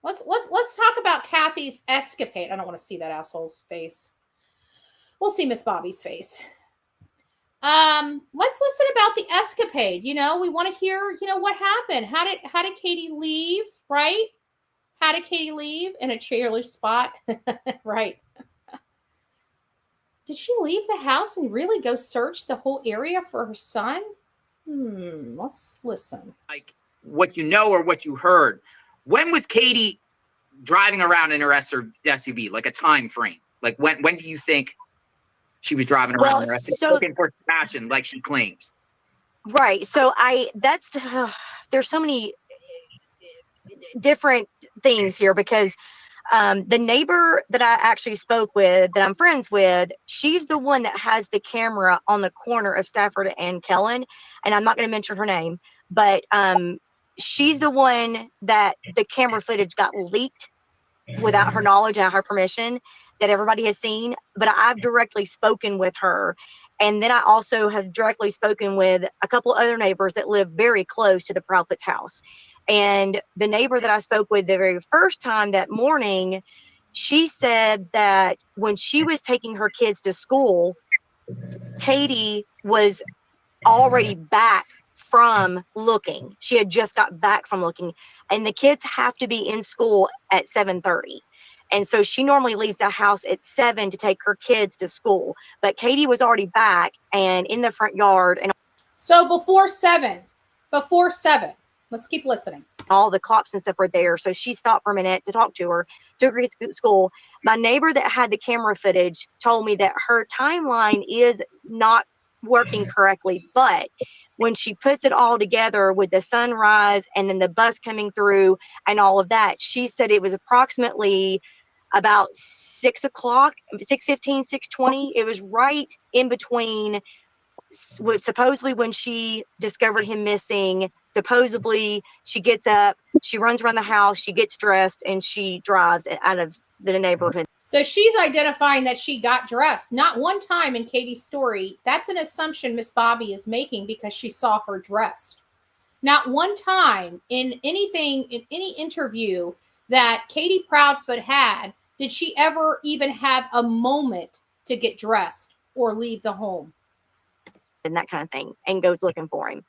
Speaker 3: Let's talk about Kathy's escapade. I don't want to see that asshole's face. We'll see Miss Bobby's face. Let's listen about the escapade. You know, we want to hear, what happened. How did Katie leave, right? How did Katie leave? In a trailer spot, right? Did she leave the house and really go search the whole area for her son? Let's listen.
Speaker 5: Like what you know or what you heard. When was Katie driving around in her SUV? Like a time frame? Like when do you think she was driving around in her SUV looking for Sebastian, like she claims?
Speaker 6: Right. So there's so many different things here because the neighbor that I actually spoke with, that I'm friends with, she's the one that has the camera on the corner of Stafford and Kellen. And I'm not going to mention her name, but she's the one that the camera footage got leaked without her knowledge and her permission that everybody has seen. But I've directly spoken with her. And then I also have directly spoken with a couple other neighbors that live very close to the Proudfoot's house. And the neighbor that I spoke with the very first time that morning, she said that when she was taking her kids to school, Katie was already back from looking. She had just got back from looking, and the kids have to be in school at 7:30. And so she normally leaves the house at 7 to take her kids to school. But Katie was already back and in the front yard. And
Speaker 3: so before 7, let's keep listening.
Speaker 6: All the cops and stuff were there. So she stopped for a minute to talk to her, took her to school. My neighbor that had the camera footage told me that her timeline is not working correctly. But when she puts it all together with the sunrise and then the bus coming through and all of that, she said it was approximately about 6 o'clock, 6:15, 6:20. It was right in between supposedly when she discovered him missing. Supposedly she gets up, she runs around the house, she gets dressed, and she drives out of the neighborhood.
Speaker 3: So she's identifying that she got dressed. Not one time in Katie's story. That's an assumption Miss Bobby is making because she saw her dressed. Not one time in anything, in any interview that Katie Proudfoot had, did she ever even have a moment to get dressed or leave the home.
Speaker 6: And that kind of thing, and goes looking for him.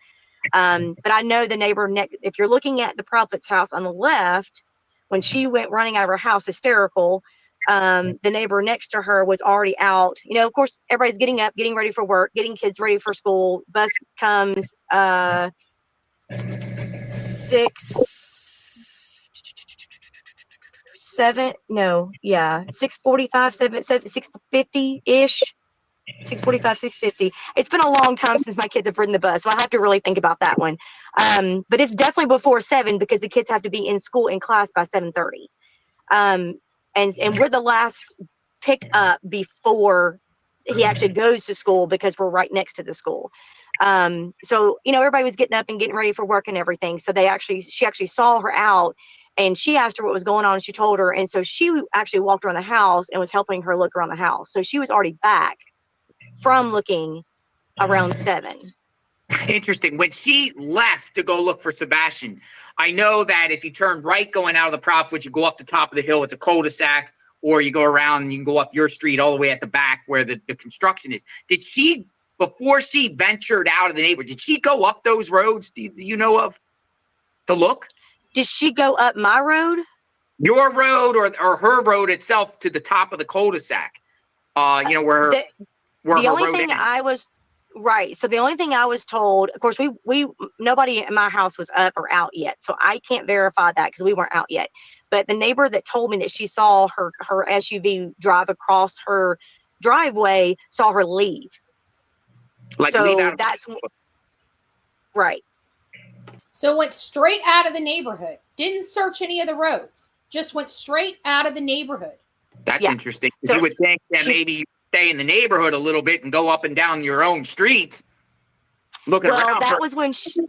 Speaker 6: But I know the neighbor next, if you're looking at the Proudfoot's house on the left, when she went running out of her house hysterical, the neighbor next to her was already out. You know, of course, everybody's getting up, getting ready for work, getting kids ready for school. Bus comes 6:45, 6:50-ish. 6:45, 6:50. It's been a long time since my kids have ridden the bus, so I have to really think about that one. But it's definitely before 7 because the kids have to be in school in class by 7:30. And we're the last pick up before he actually goes to school because we're right next to the school. So, you know, everybody was getting up and getting ready for work and everything. So she actually saw her out, and she asked her what was going on, and she told her. And so she actually walked around the house and was helping her look around the house. So she was already back from looking around 7.
Speaker 5: Interesting. When she left to go look for Sebastian, I know that if you turn right going out of the Proudfoot, you go up the top of the hill, it's a cul-de-sac, or you go around and you can go up your street all the way at the back where the construction is. Did she, before she ventured out of the neighborhood, did she go up those roads do you know of to look?
Speaker 6: Did she go up my road?
Speaker 5: Your road or her road itself to the top of the cul-de-sac? You know, where
Speaker 6: the only thing I was right. So the only thing I was told, of course, we nobody in my house was up or out yet, so I can't verify that because we weren't out yet. But the neighbor that told me that she saw her SUV drive across her driveway saw her leave.
Speaker 5: Like
Speaker 6: so
Speaker 5: leave out of-
Speaker 6: that's right.
Speaker 3: So went straight out of the neighborhood. Didn't search any of the roads. Just went straight out of the neighborhood.
Speaker 5: That's interesting. So you would think that maybe you stay in the neighborhood a little bit and go up and down your own streets. Looking around.
Speaker 6: That was when she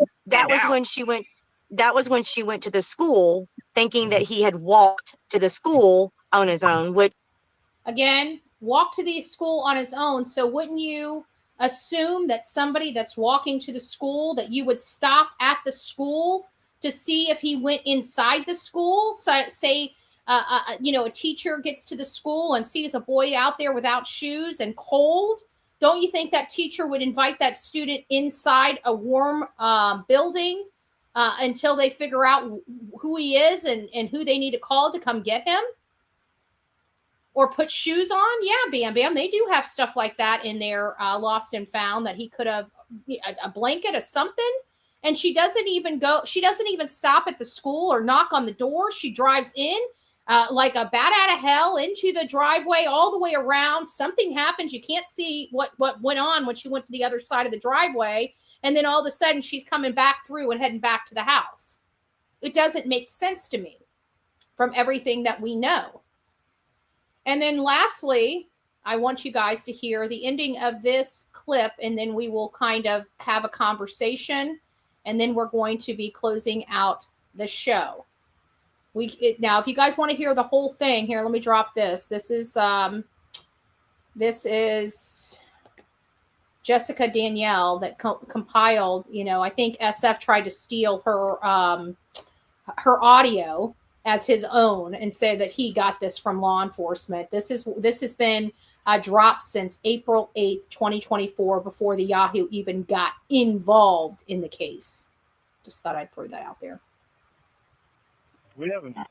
Speaker 6: went to the school thinking that he had walked to the school on his own, which
Speaker 3: again, walked to the school on his own. So wouldn't you assume that somebody that's walking to the school, that you would stop at the school to see if he went inside the school? So, say, you know, a teacher gets to the school and sees a boy out there without shoes and cold. Don't you think that teacher would invite that student inside a warm building until they figure out who he is and who they need to call to come get him? or put shoes on. Yeah, Bam Bam, they do have stuff like that in their lost and found, that he could have a blanket or something. And she doesn't even stop at the school or knock on the door. She drives in like a bat out of hell into the driveway, all the way around. Something happens. You can't see what went on when she went to the other side of the driveway. And then all of a sudden she's coming back through and heading back to the house. It doesn't make sense to me from everything that we know. And then lastly, I want you guys to hear the ending of this clip, and then we will kind of have a conversation, and then we're going to be closing out the show. Now, if you guys want to hear the whole thing, here, let me drop this. This is Jessica Danielle that compiled, I think SF tried to steal her audio as his own and say that he got this from law enforcement. This has been dropped since April 8th, 2024, before the Yahoo even got involved in the case. Just thought I'd throw that out there.
Speaker 15: We haven't had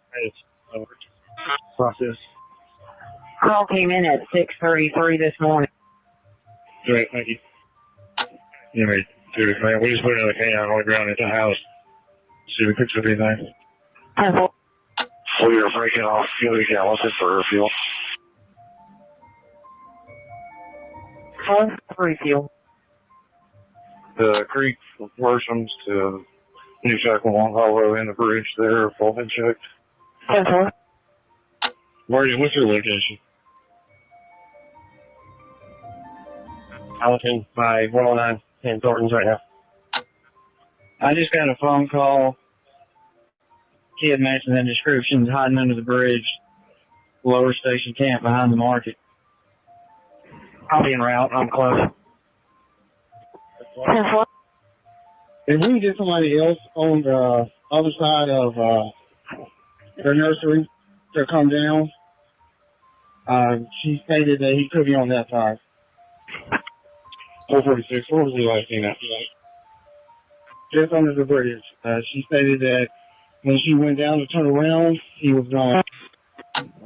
Speaker 15: a process.
Speaker 16: Call came in at 6:33 this morning.
Speaker 15: Right, thank you. Anyway, dude, man, we just put another can on the ground at the house. See if we fix anything. We are breaking off fuel gallons for fuel.
Speaker 16: Refuel.
Speaker 15: The creek worsens to New Shackle Long Hollow and the bridge there, full been checked. What's your location?
Speaker 16: I'm looking by 109 in Thornton's right now. I just got a phone call. Kid matching the descriptions, hiding under the bridge, lower station camp behind the market. I'll be en route. I'm close. If we get somebody else on the other side of their nursery to come down, she stated that he could be on that side.
Speaker 15: 446, what was the last thing that?
Speaker 16: Just under the bridge. She stated that when she went down to turn around, he was gone.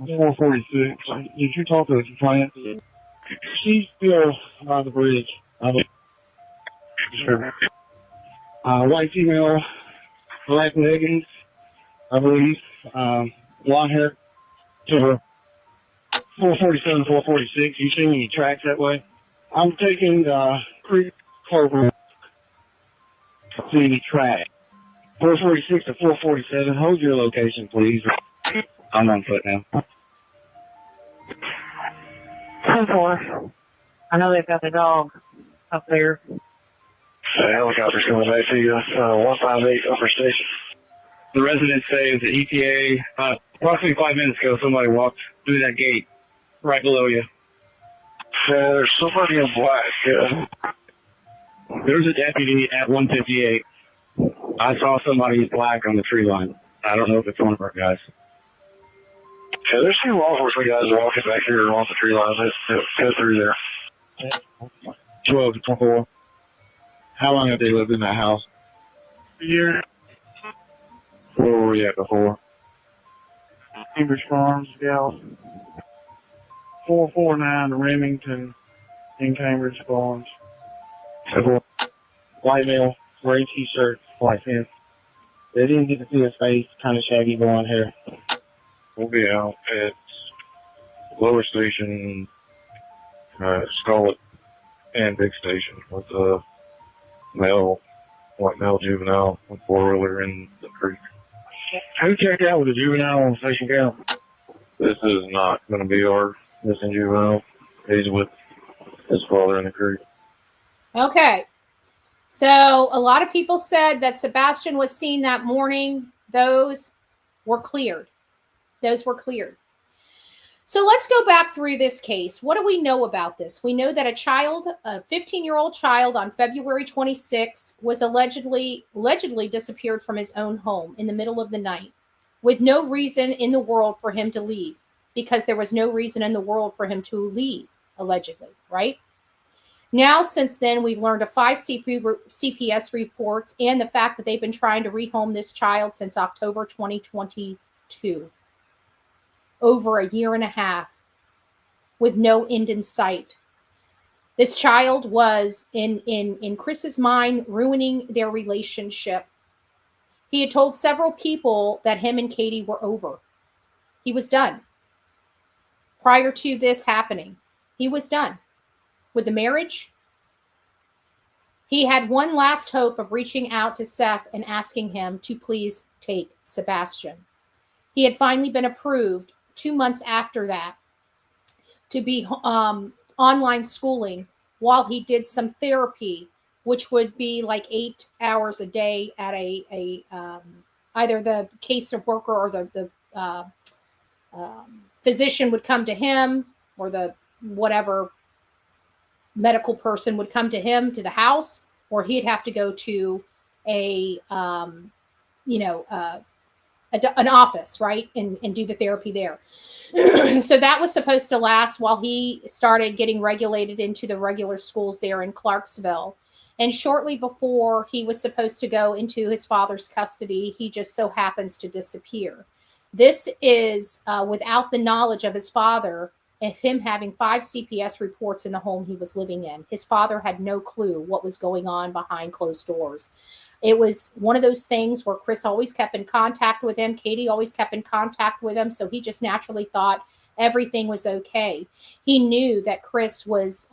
Speaker 15: 446. Did you talk to the client?
Speaker 16: She's still on the bridge.
Speaker 15: Sure.
Speaker 16: White female, black leggings, I believe. Blonde hair. To her. 447, 446. You see any tracks that way? I'm taking Creek Clover. See any track. 446 to 447. Hold your location, please. I'm on foot now. 10-4. I know they've got the dog up there.
Speaker 15: The helicopter's coming back to you. 158 Upper Station.
Speaker 16: The residents say the EPA, approximately 5 minutes ago, somebody walked through that gate right below you.
Speaker 15: There's somebody in black.
Speaker 16: There's a deputy at 158. I saw somebody black on the tree line. I don't know if it's one of our guys.
Speaker 15: Yeah, there's two law enforcement guys walking back here along the tree line. Let's go through there.
Speaker 16: 12 to 24. How long have they lived in that house?
Speaker 15: A year.
Speaker 16: Where were we at before?
Speaker 15: Cambridge Farms, Gal. 449 Remington in Cambridge Farms.
Speaker 16: White male, gray t-shirt, white pants. They didn't get to see his face, kind of shaggy blonde hair.
Speaker 15: We'll be out at lower station, Scarlet and Big Station with a white male juvenile with four-wheeler in the creek.
Speaker 16: Who checked out with a juvenile on Station Gal?
Speaker 15: This is not going to be our missing juvenile. He's with his father in the creek.
Speaker 3: Okay. So a lot of people said that Sebastian was seen that morning. Those were cleared. Those were cleared. So let's go back through this case. What do we know about this? We know that a 15-year-old child on February 26 was allegedly disappeared from his own home in the middle of the night with no reason in the world for him to leave, because there was no reason in the world for him to leave, allegedly, right? Now, since then, we've learned of 5 CPS reports and the fact that they've been trying to rehome this child since October 2022. Over a year and a half with no end in sight. This child was, in Chris's mind, ruining their relationship. He had told several people that him and Katie were over. He was done. Prior to this happening, he was done with the marriage. He had one last hope of reaching out to Seth and asking him to please take Sebastian. He had finally been approved 2 months after that to be online schooling while he did some therapy, which would be like 8 hours a day at either the case worker or the physician would come to him, or the whatever medical person would come to him to the house, or he'd have to go to an office, right, and do the therapy there. So that was supposed to last while he started getting regulated into the regular schools there in Clarksville. And shortly before he was supposed to go into his father's custody, he just so happens to disappear. This is without the knowledge of his father, and him having 5 CPS reports in the home he was living in. His father had no clue what was going on behind closed doors. It was one of those things where Chris always kept in contact with him. Katie always kept in contact with him. So he just naturally thought everything was okay. He knew that Chris was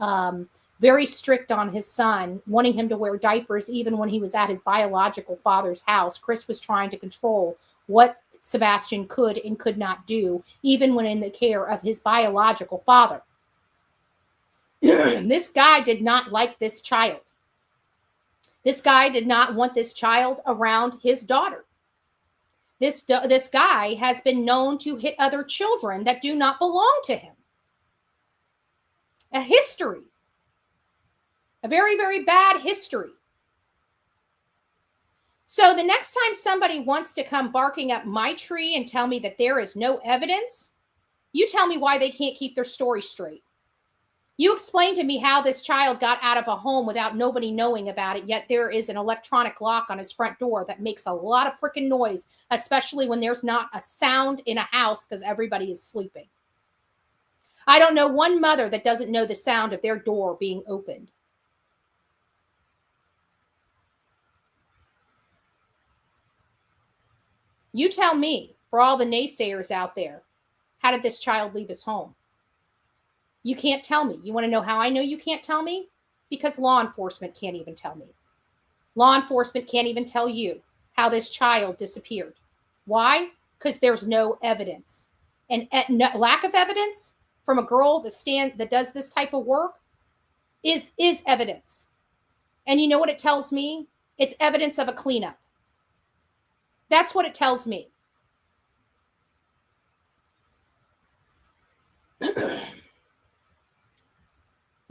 Speaker 3: very strict on his son, wanting him to wear diapers even when he was at his biological father's house. Chris was trying to control what Sebastian could and could not do, even when in the care of his biological father. This guy did not like this child. This guy did not want this child around his daughter. This guy has been known to hit other children that do not belong to him. A history. A very, very bad history. So the next time somebody wants to come barking up my tree and tell me that there is no evidence, you tell me why they can't keep their story straight. You explain to me how this child got out of a home without nobody knowing about it, yet there is an electronic lock on his front door that makes a lot of freaking noise, especially when there's not a sound in a house because everybody is sleeping. I don't know one mother that doesn't know the sound of their door being opened. You tell me, for all the naysayers out there, how did this child leave his home? You can't tell me. You want to know how I know you can't tell me? Because law enforcement can't even tell me. Law enforcement can't even tell you how this child disappeared. Why? Because there's no evidence. And lack of evidence from a girl that does this type of work is evidence. And you know what it tells me? It's evidence of a cleanup. That's what it tells me. The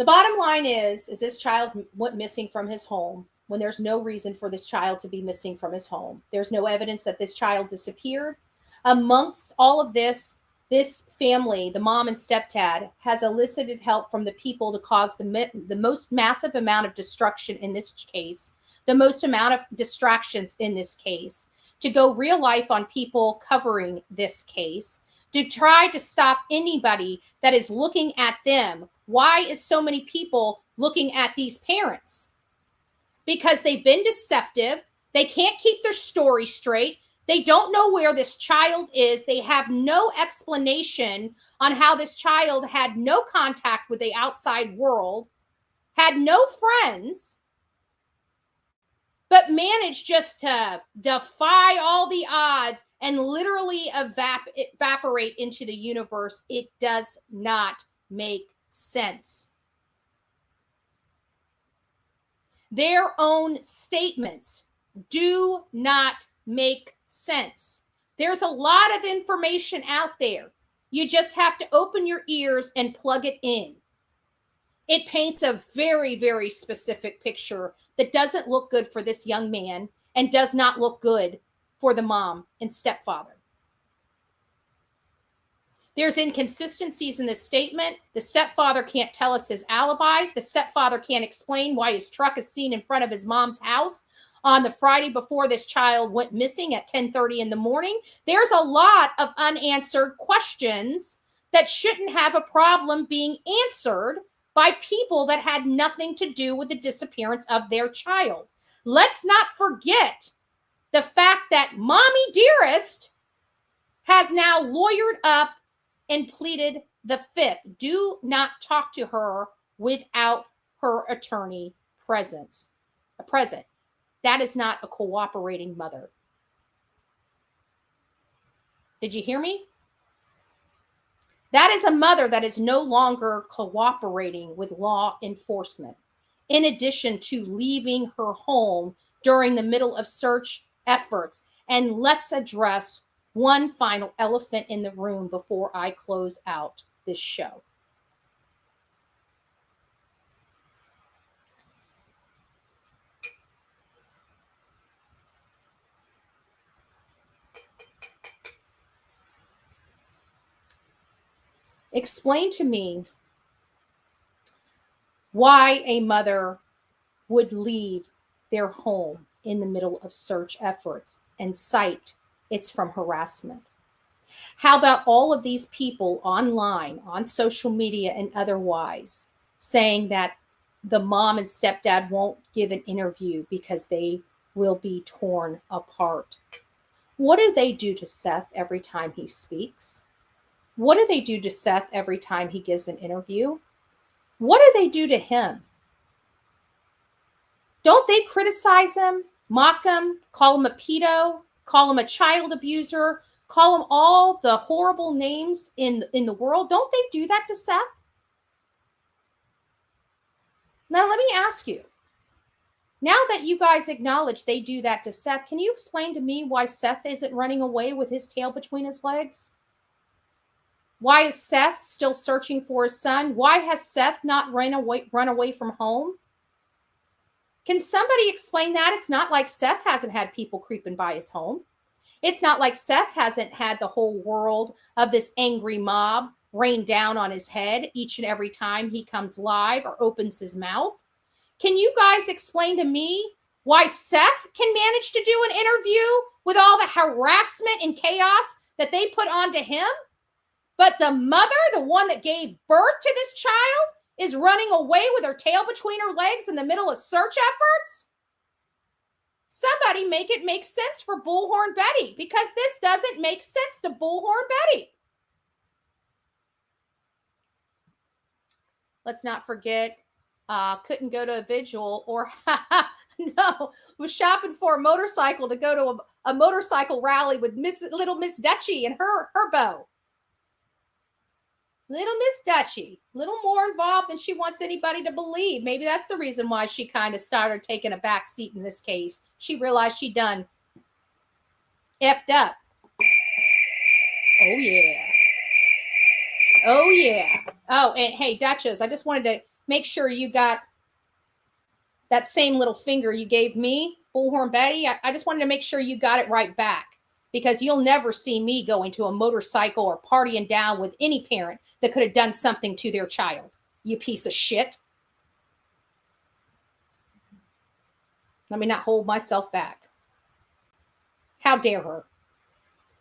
Speaker 3: bottom line is this child went missing from his home when there's no reason for this child to be missing from his home. There's no evidence that this child disappeared. Amongst all of this family, the mom and stepdad, has elicited help from the people to cause the most massive amount of destruction in this case, the most amount of distractions in this case, to go real life on people covering this case, to try to stop anybody that is looking at them. Why is so many people looking at these parents? Because they've been deceptive. They can't keep their story straight. They don't know where this child is. They have no explanation on how this child had no contact with the outside world, had no friends, but managed just to defy all the odds and literally evaporate into the universe. It does not make sense. Their own statements do not make sense. There's a lot of information out there. You just have to open your ears and plug it in. It paints a very, very specific picture that doesn't look good for this young man and does not look good for the mom and stepfather. There's inconsistencies in this statement. The stepfather can't tell us his alibi. The stepfather can't explain why his truck is seen in front of his mom's house on the Friday before this child went missing at 10:30 in the morning. There's a lot of unanswered questions that shouldn't have a problem being answered by people that had nothing to do with the disappearance of their child. Let's not forget the fact that Mommy Dearest has now lawyered up and pleaded the fifth. Do not talk to her without her attorney present. That is not a cooperating mother. Did you hear me? That is a mother that is no longer cooperating with law enforcement, in addition to leaving her home during the middle of search efforts. And let's address one final elephant in the room before I close out this show. Explain to me why a mother would leave their home in the middle of search efforts and cite it's from harassment. How about all of these people online, on social media and otherwise, saying that the mom and stepdad won't give an interview because they will be torn apart? What do they do to Seth every time he speaks? What do they do to Seth every time he gives an interview? What do they do to him? Don't they criticize him, mock him, call him a pedo, call him a child abuser, call him all the horrible names in the world? Don't they do that to Seth? Now, let me ask you, now that you guys acknowledge they do that to Seth, can you explain to me why Seth isn't running away with his tail between his legs? Why is Seth still searching for his son? Why has Seth not run away from home? Can somebody explain that? It's not like Seth hasn't had people creeping by his home. It's not like Seth hasn't had the whole world of this angry mob rain down on his head each and every time he comes live or opens his mouth. Can you guys explain to me why Seth can manage to do an interview with all the harassment and chaos that they put onto him? But the mother, the one that gave birth to this child, is running away with her tail between her legs in the middle of search efforts? Somebody make it make sense for Bullhorn Betty, because this doesn't make sense to Bullhorn Betty. Let's not forget, couldn't go to a vigil, or no, was shopping for a motorcycle to go to a motorcycle rally with little Miss Duchess and her beau. Little Miss Duchess, little more involved than she wants anybody to believe. Maybe that's the reason why she kind of started taking a back seat in this case. She realized she done effed up. Oh, yeah. Oh, yeah. Oh, and hey, Duchess, I just wanted to make sure you got that same little finger you gave me, Bullhorn Betty. I just wanted to make sure you got it right back, because you'll never see me going to a motorcycle or partying down with any parent that could have done something to their child. You piece of shit. Let me not hold myself back. How dare her?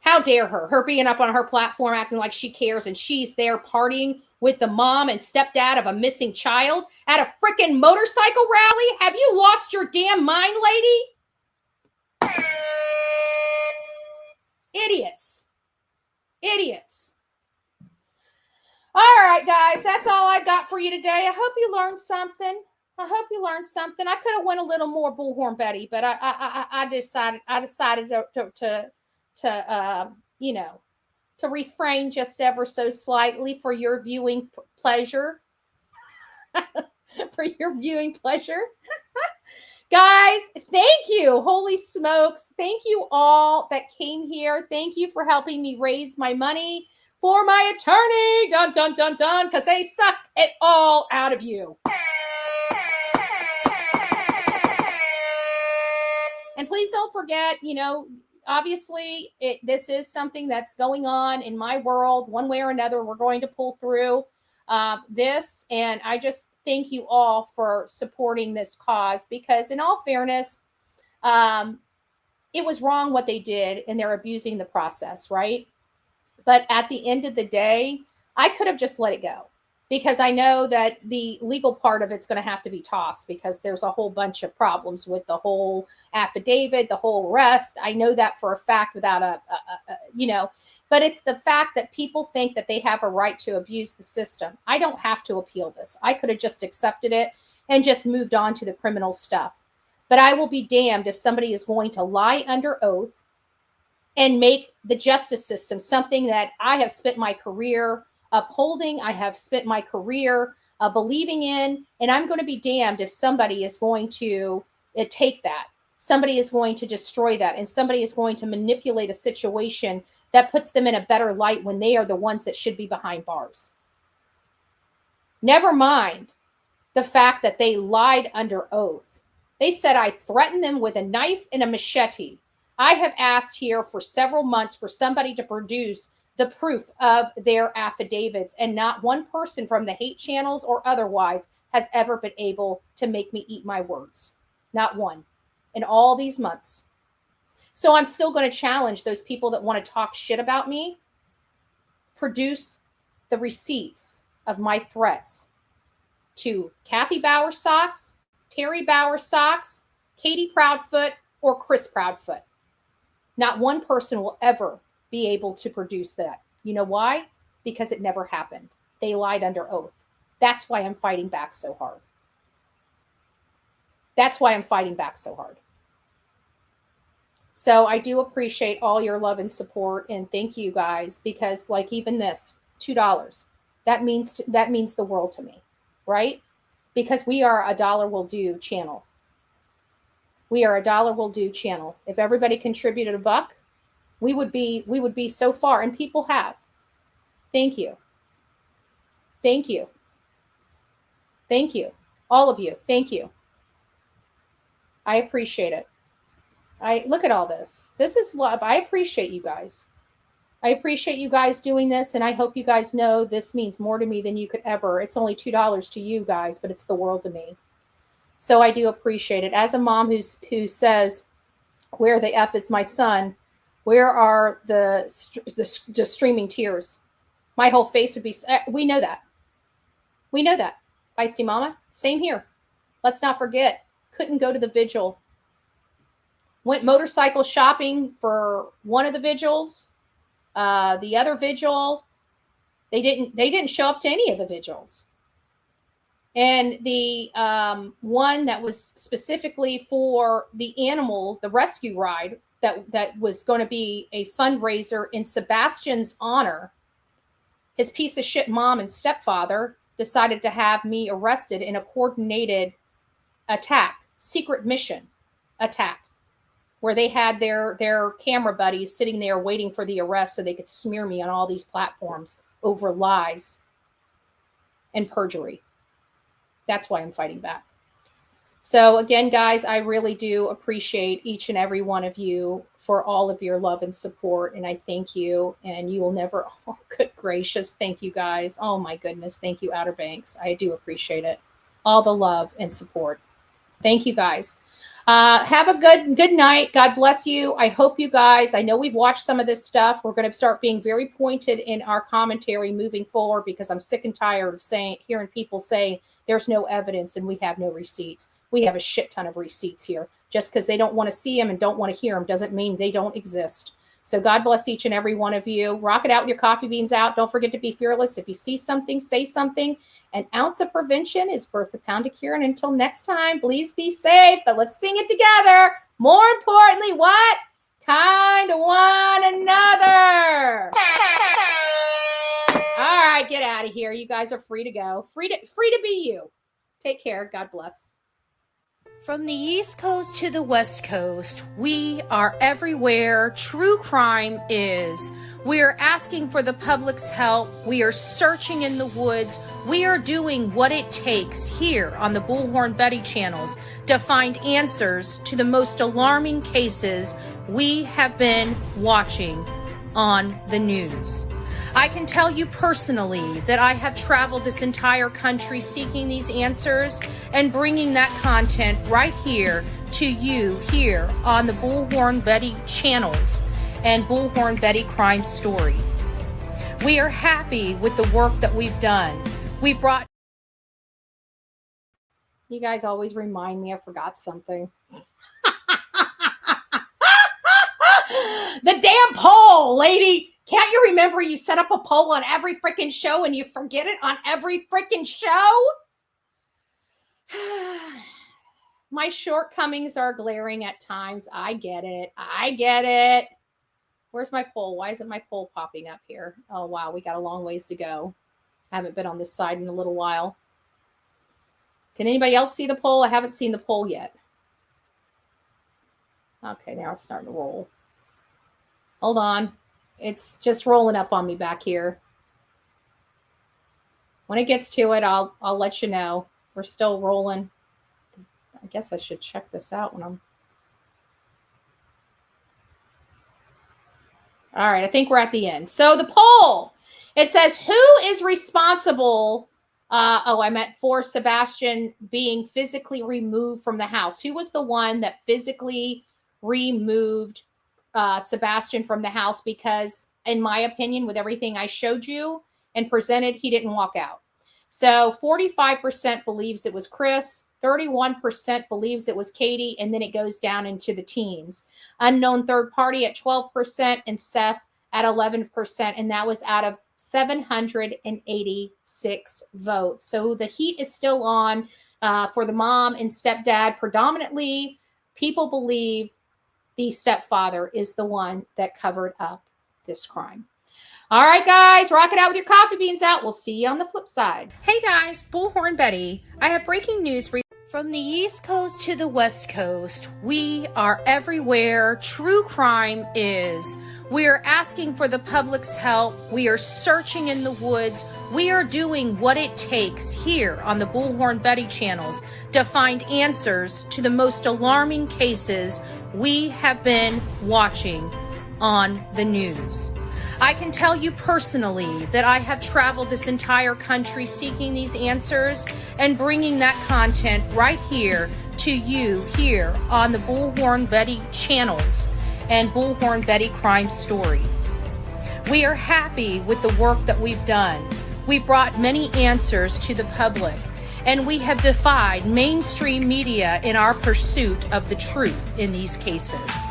Speaker 3: How dare her? Her being up on her platform acting like she cares, and she's there partying with the mom and stepdad of a missing child at a freaking motorcycle rally? Have you lost your damn mind, lady? Idiots. Idiots. All right, guys, that's all I got for you today. I hope you learned something. I could have went a little more Bullhorn Betty, but I decided to refrain just ever so slightly for your viewing pleasure. For your viewing pleasure. Guys, thank you. Holy smokes. Thank you all that came here. Thank you for helping me raise my money for my attorney. Dun, dun, dun, dun, because they suck it all out of you. And please don't forget, obviously this is something that's going on in my world. One way or another, we're going to pull through this. And I just thank you all for supporting this cause, because in all fairness, it was wrong what they did, and they're abusing the process, right? But at the end of the day, I could have just let it go, because I know that the legal part of it's going to have to be tossed, because there's a whole bunch of problems with the whole affidavit, the whole arrest. I know that for a fact without but it's the fact that people think that they have a right to abuse the system. I don't have to appeal this. I could have just accepted it and just moved on to the criminal stuff. But I will be damned if somebody is going to lie under oath and make the justice system something that I have spent my career upholding, I have spent my career believing in, and I'm going to be damned if somebody is going to take that. Somebody is going to destroy that, and somebody is going to manipulate a situation that puts them in a better light when they are the ones that should be behind bars. Never mind the fact that they lied under oath. They said I threatened them with a knife and a machete. I have asked here for several months for somebody to produce the proof of their affidavits, and not one person from the hate channels or otherwise has ever been able to make me eat my words. Not one in all these months. So I'm still going to challenge those people that want to talk shit about me. Produce the receipts of my threats to Kathy Bauer Socks, Terry Bauer Socks, Katie Proudfoot, or Chris Proudfoot. Not one person will ever be able to produce that. You know why? Because it never happened. They lied under oath. That's why I'm fighting back so hard. That's why I'm fighting back so hard. So I do appreciate all your love and support, and thank you guys, because like even this, $2, that means the world to me, right? Because we are a dollar will do channel. We are a dollar will do channel. If everybody contributed $1, we would be so far, and people have. Thank you. Thank you. Thank you. All of you. Thank you. I appreciate it. I look at all this. This is love. I appreciate you guys. I appreciate you guys doing this, and I hope you guys know this means more to me than you could ever. It's only $2 to you guys, but it's the world to me. So I do appreciate it. As a mom who says, where the F is my son? Where are the streaming tears? My whole face would be, we know that. We know that. Feisty Mama, same here. Let's not forget, couldn't go to the vigil. Went motorcycle shopping for one of the vigils. The other vigil, they didn't show up to any of the vigils. And the one that was specifically for the animal, the rescue ride, that was going to be a fundraiser in Sebastian's honor, his piece of shit mom and stepfather decided to have me arrested in a coordinated attack, secret mission attack, where they had their camera buddies sitting there waiting for the arrest so they could smear me on all these platforms over lies and perjury. That's why I'm fighting back. So again, guys, I really do appreciate each and every one of you for all of your love and support. And I thank you. And you will never, oh, good gracious. Thank you, guys. Oh my goodness. Thank you, Outer Banks. I do appreciate it. All the love and support. Thank you, guys. Have a good night. God bless you. I hope you guys, I know we've watched some of this stuff. We're going to start being very pointed in our commentary moving forward, because I'm sick and tired of hearing people say there's no evidence and we have no receipts. We have a shit ton of receipts here. Just because they don't want to see them and don't want to hear them doesn't mean they don't exist. So God bless each and every one of you. Rock it out with your coffee beans out. Don't forget to be fearless. If you see something, say something. An ounce of prevention is worth a pound of cure. And until next time, please be safe. But let's sing it together. More importantly, what? Kind to one another. All right, get out of here. You guys are free to go. Free to be you. Take care. God bless. From the East Coast to the West Coast, we are everywhere true crime is. We are asking for the public's help. We are searching in the woods. We are doing what it takes here on the Bullhorn Betty channels to find answers to the most alarming cases we have been watching on the news. I can tell you personally that I have traveled this entire country seeking these answers and bringing that content right here to you here on the Bullhorn Betty channels and Bullhorn Betty Crime Stories. We are happy with the work that we've done. We brought... You guys always remind me I forgot something. The damn poll, lady. Can't you remember you set up a poll on every freaking show and you forget it on every freaking show? My shortcomings are glaring at times. I get it. I get it. Where's my poll? Why isn't my poll popping up here? Oh, wow. We got a long ways to go. I haven't been on this side in a little while. Can anybody else see the poll? I haven't seen the poll yet. Okay, now it's starting to roll. Hold on. It's just rolling up on me back here. When it gets to it, I'll let you know. We're still rolling. I guess I should check this out when I'm... All right, I think we're at the end. So the poll, it says, who is responsible? I meant for Sebastian being physically removed from the house. Who was the one that physically removed Sebastian from the house? Because in my opinion, with everything I showed you and presented, he didn't walk out. So 45% believes it was Chris, 31% believes it was Katie, and then it goes down into the teens. Unknown third party at 12% and Seth at 11%, and that was out of 786 votes. So the heat is still on for the mom and stepdad. Predominantly, people believe the stepfather is the one that covered up this crime. All right, guys, rock it out with your coffee beans out. We'll see you on the flip side. Hey, guys, Bullhorn Betty. I have breaking news for you. From the East Coast to the West Coast, we are everywhere true crime is. We are asking for the public's help. We are searching in the woods. We are doing what it takes here on the Bullhorn Betty channels to find answers to the most alarming cases we have been watching on the news. I can tell you personally that I have traveled this entire country seeking these answers and bringing that content right here to you here on the Bullhorn Betty channels and Bullhorn Betty Crime Stories. We are happy with the work that we've done. We brought many answers to the public, and we have defied mainstream media in our pursuit of the truth in these cases.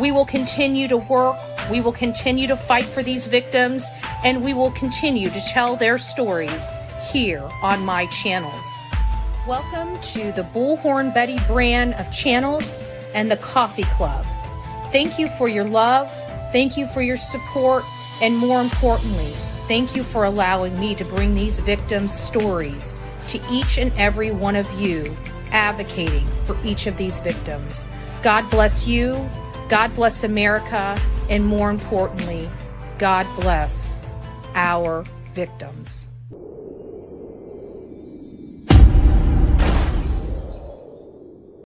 Speaker 3: We will continue to work, we will continue to fight for these victims, and we will continue to tell their stories here on my channels. Welcome to the Bullhorn Betty brand of channels and the Coffee Club. Thank you for your love, thank you for your support, and more importantly, thank you for allowing me to bring these victims' stories to each and every one of you, advocating for each of these victims. God bless you. God bless America, and more importantly, God bless our victims.